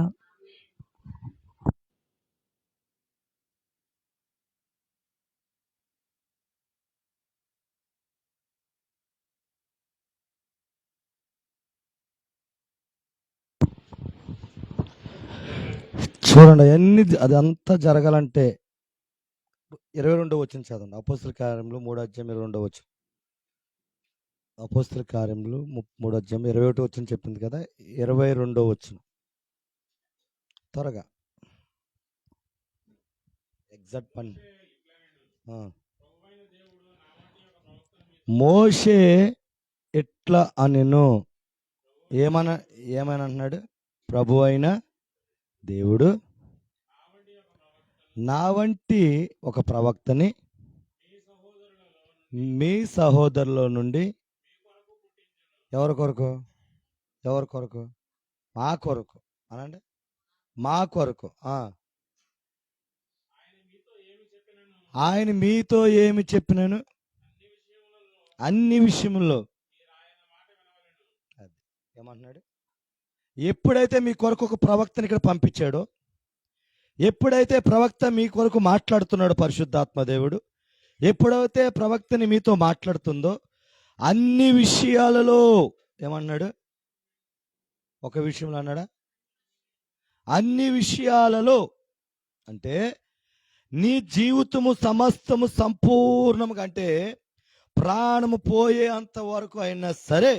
చూడండి అదంతా జరగాలంటే 22వ వచనం చదవండి. అపోస్తల కార్యములు 3వ అధ్యాయం 22వ వచనం. అపోస్తల కార్యములు 3వ అధ్యాయం 21వ వచనం చెప్పింది కదా, 22వ వచనం త్వరగా ఎగ్జాక్ట్ పని. మోషే ఎట్లా అనెను, ఏమని అంటున్నాడు, ప్రభు అయిన దేవుడు నా వంటి ఒక ప్రవక్తని మీ సహోదరుల నుండి ఎవరి కొరకు మా కొరకు అనండి, మా కొరకు. ఆయన మీతో ఏమి చెప్పినాను అన్ని విషయముల్లో. ఏమంటున్నాడు, ఎప్పుడైతే మీ కొరకు ఒక ప్రవక్తని ఇక్కడ పంపించాడో, ఎప్పుడైతే ప్రవక్త మీ కొరకు మాట్లాడుతున్నాడో పరిశుద్ధాత్మ దేవుడు, ఎప్పుడైతే ప్రవక్తని మీతో మాట్లాడుతుందో అన్ని విషయాలలో ఏమన్నాడు, ఒక విషయంలో అన్నాడా, అన్ని విషయాలలో అంటే నీ జీవితము సమస్తము సంపూర్ణముగా, అంటే ప్రాణము పోయే అంత వరకు అయినా సరే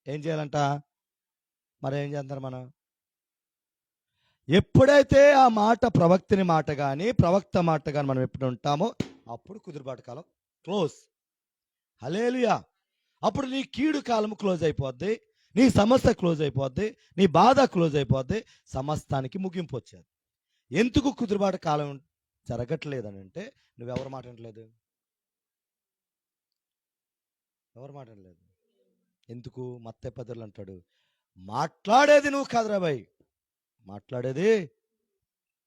ఏం చేయాలంట. మరి ఏం చేస్తారు మనం, ఎప్పుడైతే ఆ మాట ప్రవక్తని మాట కానీ ప్రవక్త మాట కానీ మనం ఎప్పుడు ఉంటామో అప్పుడు కుదురుబాటు కాలం క్లోజ్. హల్లెలూయా. అప్పుడు నీ కీడు కాలం క్లోజ్ అయిపోద్ది, నీ సమస్య క్లోజ్ అయిపోద్ది, నీ బాధ క్లోజ్ అయిపోద్ది, సమస్తానికి ముగింపు వచ్చేది. ఎందుకు కుదురుబాటు కాలం జరగట్లేదని అంటే నువ్వెవరు మాట వినట్లేదు, ఎవరు మాట వినలేదు. ఎందుకు, మత్తయి 10 అంటాడు, మాట్లాడేది నువ్వు కాదురా బాయ్, మాట్లాడేది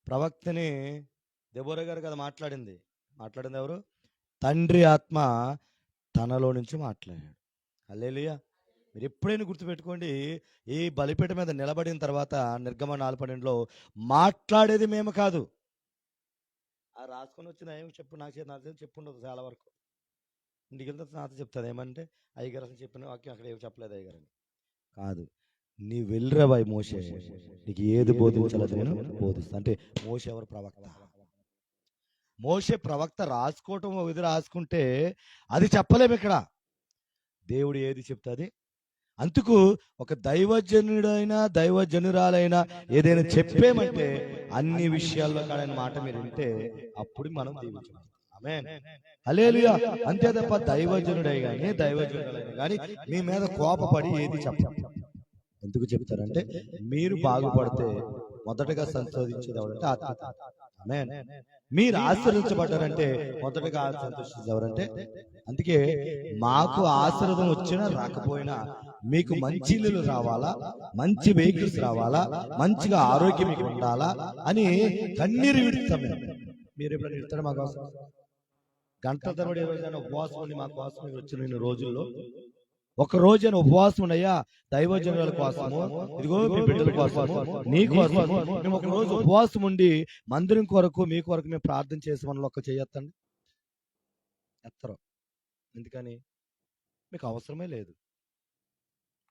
ప్రవక్తని. దెబోరా గారు కదా మాట్లాడింది ఎవరు, తండ్రి ఆత్మ తనలో నుంచి మాట్లాడాడు. హల్లెలూయా. మీరు ఎప్పుడైనా గుర్తుపెట్టుకోండి, ఈ బలిపీఠం మీద నిలబడిన తర్వాత నిర్గమ 4:12లో మాట్లాడేది మేము కాదు. ఆ రాసుకొని వచ్చిన ఏమి చెప్పు నాకు చెప్పుండదు చాలా వరకు. ఇంటికి వెళ్తే నాతో చెప్తుంది ఏమంటే, అయ్యగారు అసలు చెప్పిన వాక్యం అక్కడ ఏమి చెప్పలేదు అయ్యగారు అని. కాదు, నీ వెళ్ళరా బాయ్ మోషే, నీకు ఏది బోధించాలో నేను బోధిస్తా అంటే. మోషే ఎవరు? ప్రవక్త. మోషే ప్రవక్త రాసుకోవటం ఇది రాసుకుంటే అది చెప్పలేము ఇక్కడ. దేవుడు ఏది చెప్తుంది. అందుకు ఒక దైవజనురాలైనా ఏదైనా చెప్పేమంటే అన్ని విషయాల్లో కాడని మాట మీరు వింటే అప్పుడు మనం దీవించాం. ఆమేన్, హల్లెలూయా. అంతే తప్ప దైవజనుడై కానీ దైవజనుడైనా కానీ మీ మీద కోపపడి ఏది చెప్పండి. ఎందుకు చెప్తారంటే మీరు బాగుపడితే మొదటగా సంతోషించేది ఎవరంటే ఆత్మ. ఆమేన్. మీరు ఆశీర్వదించబడ్డారంటే మొదటగా సంతోషించేది ఎవరంటే. అందుకే మాకు ఆశీర్వాదం వచ్చినా రాకపోయినా మీకు మంచి ఇల్లులు రావాలా, మంచి వెహికల్స్ రావాలా, మంచిగా ఆరోగ్యం మీకు ఉండాలా అని కన్నీరు విడుస్తాం. మీరు ఎప్పుడైనా ఇస్తారా మా కోసం? గంటల తరబడి ఏదైనా ఉపవాసం ఉండి మా కోసం వచ్చిన రోజుల్లో ఒక రోజైన ఉపవాసం ఉన్నాయా దైవజనుల కోసము, ఇదిగో మీ బిడ్డల కోసము, నీ కోసము మేము ఒక రోజు ఉపవాసం ఉండి మందిరం కొరకు మీ కొరకు మేము ప్రార్థన చేసి మనలో ఒక్క చేయొద్దండి. ఎత్తరు. ఎందుకని? మీకు అవసరమే లేదు.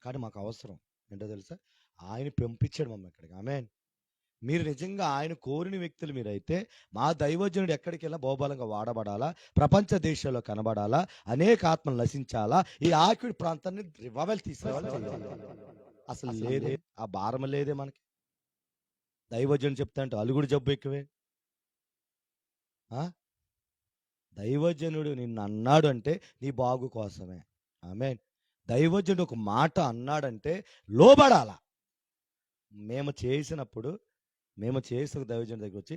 కానీ మాకు అవసరం ఏంటో తెలుసా? ఆయన పంపించాడు మమ్మల్ని ఇక్కడికి. ఆమేన్. మీరు నిజంగా ఆయన కోరిన వ్యక్తులు మీరైతే మా దైవజనుడు ఎక్కడికి వెళ్ళా బహుబలంగా వాడబడాలా, ప్రపంచ దేశాల్లో కనబడాలా, అనేక ఆత్మలు నశించాలా, ఈ ఆకిడి ప్రాంతాన్ని రివైవల్ తీసుకురావాలి. అసలు లేదే, ఆ భారం లేదే మనకి. దైవజనుడు చెప్తా అంటే అలుగుడు జబ్బు ఎక్కువే. దైవజనుడు నిన్ను అన్నాడు అంటే నీ బాగు కోసమే. ఆమేన్. దైవజనుడు ఒక మాట అన్నాడంటే లోబడాల. మేము చేసిన దైవజనుడి దగ్గర వచ్చి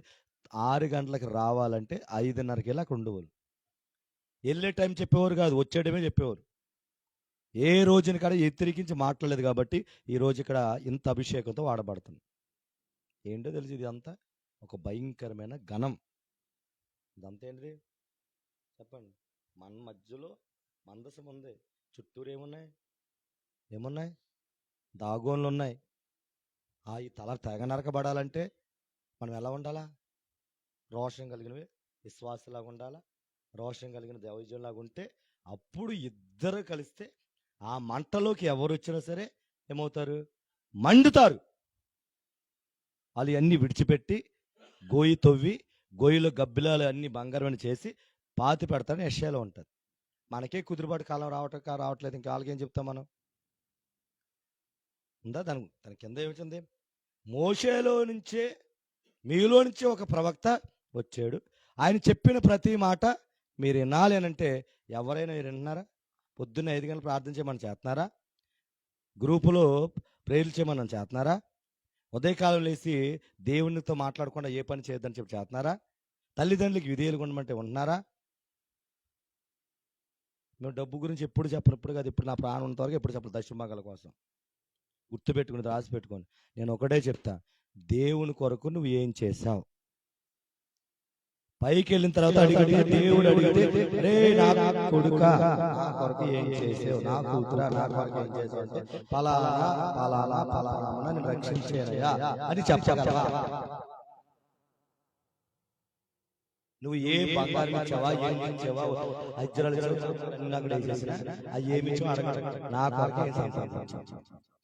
6 గంటలకు రావాలంటే 5:30కి వెళ్ళి అక్కడ ఉండేవాళ్ళు. వెళ్ళే టైం చెప్పేవారు కాదు, వచ్చేయడమే చెప్పేవారు. ఏ రోజుని కాడ ఎత్తిరికించి మాట్లాడలేదు కాబట్టి ఈ రోజు ఇక్కడ ఇంత అభిషేకంతో వాడబడుతుంది. ఏంటో తెలుసు, ఇది అంతా ఒక భయంకరమైన ఘనం. ఇదంతా ఏంటిది చెప్పండి. మన మధ్యలో మందసం ఉంది, చుట్టూరు ఏమున్నాయి దాగోన్లు ఉన్నాయి. ఈ తల తెగ నరకబడాలంటే మనం ఎలా ఉండాలా? రోషం కలిగినవి విశ్వాసలాగా ఉండాలా, రోషం కలిగిన దైవజనులాగా ఉంటే అప్పుడు ఇద్దరు కలిస్తే ఆ మంటలోకి ఎవరు వచ్చినా సరే ఏమవుతారు? మండుతారు. వాళ్ళు అన్నీ విడిచిపెట్టి గోయి తవ్వి గోయిలో గబ్బిలాలు అన్ని బంగారం చేసి పాతి పెడతారని యెషయాలో ఉంటుంది. మనకే కుదురుబాటు కాలం రావట్లేదు. ఇంకా వాళ్ళకి ఏం చెప్తాం మనం? ఉందా? దాని కింద ఏమిటి? మోషేలో నుంచే మీలో నుంచే ఒక ప్రవక్త వచ్చాడు. ఆయన చెప్పిన ప్రతి మాట మీరు వినాలి అని అంటే ఎవరైనా మీరు వింటున్నారా? పొద్దున్న 5 గంటలు ప్రార్థన చేయమని చేస్తున్నారా? గ్రూపులో ప్రేయర్లు చేయమని చేస్తున్నారా? ఉదయకాలం లేచి దేవునితో మాట్లాడకుండా ఏ పని చేయొద్దని చెప్పి చేస్తున్నారా? తల్లిదండ్రులకి విధేయులుగా ఉండమంటే ఉంటున్నారా? మేము డబ్బు గురించి ఎప్పుడు చెప్పినప్పుడు కాదు, ఇప్పుడు నా ప్రాణం ఉన్నంత వరకు ఎప్పుడు చెప్పలేదు. దశమభాగాల కోసం గుర్తుపెట్టుకుని రాసి పెట్టుకోండి. నేను ఒకటే చెప్తా, దేవుని కొరకు నువ్వు ఏం చేశావు? పైకి వెళ్ళిన తర్వాత దేవుడు అడిగితే రే నా కొడుకా నా కొరకు ఏం చేసావు, నా కూతురా నా కొరకు ఏం చేసావు అంటే పలానా నేను రక్షించానయ్యా అని చెప్పగలవా? నువ్వు ఏ బంగారం ఇచ్చావా, ఏమి ఇచ్చావా, అజ్జరాలు చేసినా అవి ఏమి ఇచ్చావు అడగ. నా కొరకు ఏం సంపాదించావు?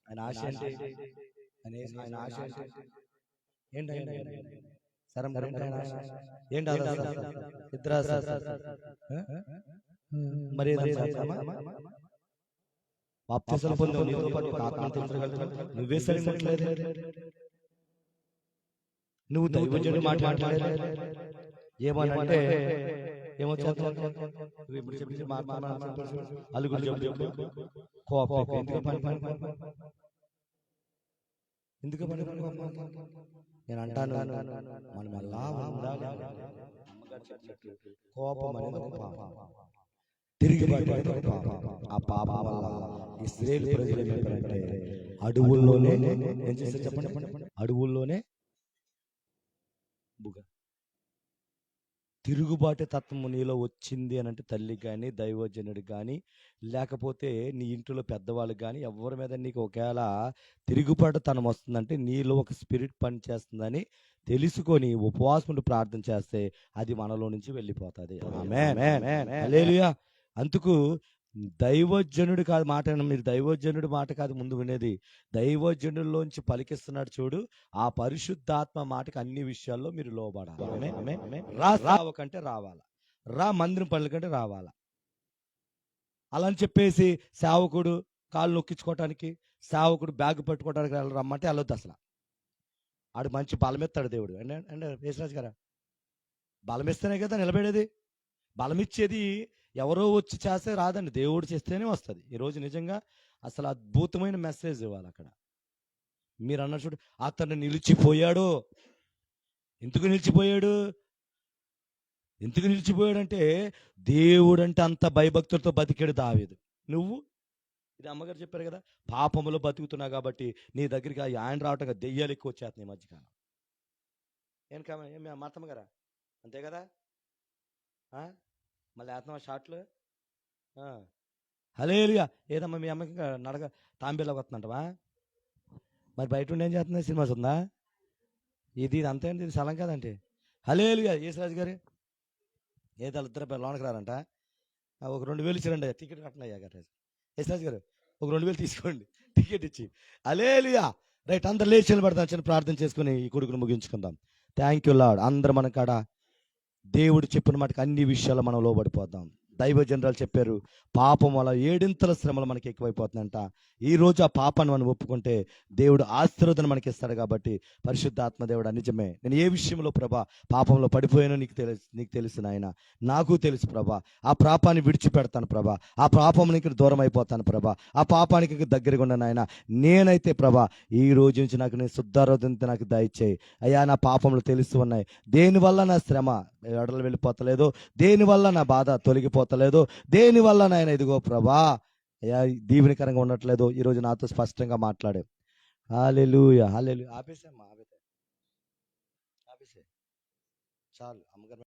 ఆయన ఆశ ఏంటి? ఆయన ఆశ ఏంటి? మరి బాప్తిస్మం పొందావు, నీతో పాటు ఆత్మను తెలుసుకోగలుగుతావు. నువ్వే సరిపోట్లేదు. నువ్వు దైవజనుడు మాట్లాడలేదు. ఏమనంటే ఏమో అలుగుడు ఎందుకు నేను అంటాను, మనం ఎలా ఉండాలి? కోపం అనేది ఒక పాపం, తిరిగిబాటు అనేది ఒక పాపం. ఆ పాపం వల్ల ఇశ్రాయేలు ప్రజలు ఏమైపోయారంటే అడవుల్లోనే ఏం చేస్తారు చెప్పండి? అడవుల్లోనే తిరుగుబాటు తత్వము నీలో వచ్చింది అని అంటే తల్లికి కానీ దైవజనుడికి కానీ లేకపోతే నీ ఇంట్లో పెద్దవాళ్ళకి కానీ ఎవరి మీద నీకు ఒకవేళ తిరుగుబాటు తనం వస్తుందంటే నీలో ఒక స్పిరిట్ పని చేస్తుందని తెలుసుకొని ఉపవాసం ఉండి ప్రార్థన చేస్తే అది మనలో నుంచి వెళ్ళిపోతుంది. ఆమేన్. హల్లెలూయా. అందుకు దైవజనుడు కాదు మాట మీరు దైవజనుడి మాట కాదు ముందు వినేది, దైవజనుల్లోంచి పలికిస్తున్నాడు చూడు, ఆ పరిశుద్ధాత్మ మాటకి అన్ని విషయాల్లో మీరు లోబడాలి. ఆమేన్, ఆమేన్, ఆమేన్. రావకంటే రావాలా, మందిరం పనుల కంటే రావాలా. అలా అని చెప్పేసి సేవకుడు కాళ్ళు నొక్కించుకోవటానికి, సేవకుడు బ్యాగ్ పట్టుకోవడానికి రమ్మంటే వెళ్ళొద్దు అసలు. ఆడు మంచి బలమిస్తాడు దేవుడు. అంటే యేసురాజు గారా, బలమిస్తేనే కదా నిలబడేది. బలమిచ్చేది ఎవరో వచ్చి చేస్తే రాదండి, దేవుడు చేస్తేనే వస్తుంది. ఈరోజు నిజంగా అసలు అద్భుతమైన మెసేజ్ ఇవ్వాలి అక్కడ. మీరు అన్న చూడు, అతను నిలిచిపోయాడు. ఎందుకు నిలిచిపోయాడు? అంటే దేవుడు అంటే అంత భయభక్తులతో బతికాడు దావీదు. నువ్వు ఇది అమ్మగారు చెప్పారు కదా, పాపములో బతుకుతున్నావు కాబట్టి నీ దగ్గరికి ఆయన రావటం కదా, దెయ్యాలు ఎక్కువ వచ్చేస్తున్నాయి ఈ మధ్యకాలం. ఏం మాతమ్మ గారా, అంతే కదా. మళ్ళీ వేస్తున్నావా షార్ట్లు? హల్లెలూయా. ఏదమ్మా మీ అమ్మకి నడక తాంబేలోకి వస్తుందంటవా? మరి బయట ఉండి ఏం చేస్తుంది? సినిమా ఉందా? ఇది అంతే అండి, ఇది స్థలం కదంటే. హల్లెలూయా. యేసురాజు గారు ఏదో ఇద్దరు లోనకి రారంట. ఒక 2000 ఇచ్చారండి, టికెట్ కట్టనయ్యా గారు. యేసురాజు గారు ఒక 2000 తీసుకోండి టికెట్ ఇచ్చి. హల్లెలూయా. రైట్, అందరు లేచి నిలబడతాం, చిన్న ప్రార్థన చేసుకుని ఈ కొడుకును ముగించుకుందాం. Thank you lord. అందరు మన కాడ దేవుడు చెప్పిన మాటకి అన్ని విషయాలు మనం లోబడిపోతాం. దైవ జనరాలు చెప్పారు, పాపం వల్ల 7 శ్రమలు మనకి ఎక్కువైపోతుందంట. ఈ రోజు ఆ పాపాన్ని మనం ఒప్పుకుంటే దేవుడు ఆశీర్వాదం మనకి ఇస్తాడు. కాబట్టి పరిశుద్ధాత్మ దేవుడు నిజమే, నేను ఏ విషయంలో ప్రభా పాపంలో పడిపోయానో నీకు తెలుసు నాయన, నాకు తెలుసు ప్రభా. ఆ పాపాన్ని విడిచిపెడతాను ప్రభా, ఆ పాపానికి దూరం అయిపోతాను ప్రభా, ఆ పాపానికి దగ్గరగా ఉన్న నాయన. నేనైతే ప్రభా ఈ రోజు నుంచి నేను శుద్ధారోధంతో నాకు దయచేయి అయ్యా. నా పాపంలో తెలుస్తూ ఉన్నాయి, దేనివల్ల నా శ్రమ ఎడలు వెళ్ళిపోతలేదు, దేనివల్ల నా బాధ తొలగిపోతలేదు, దేనివల్ల నాయన ఇదిగో ప్రభా అయ్యా దీవెనకరంగా ఉండట్లేదు. ఈరోజు నాతో స్పష్టంగా మాట్లాడే. హల్లెలూయా, హల్లెలూయా. ఆపేసే చాలు అమ్మగారు.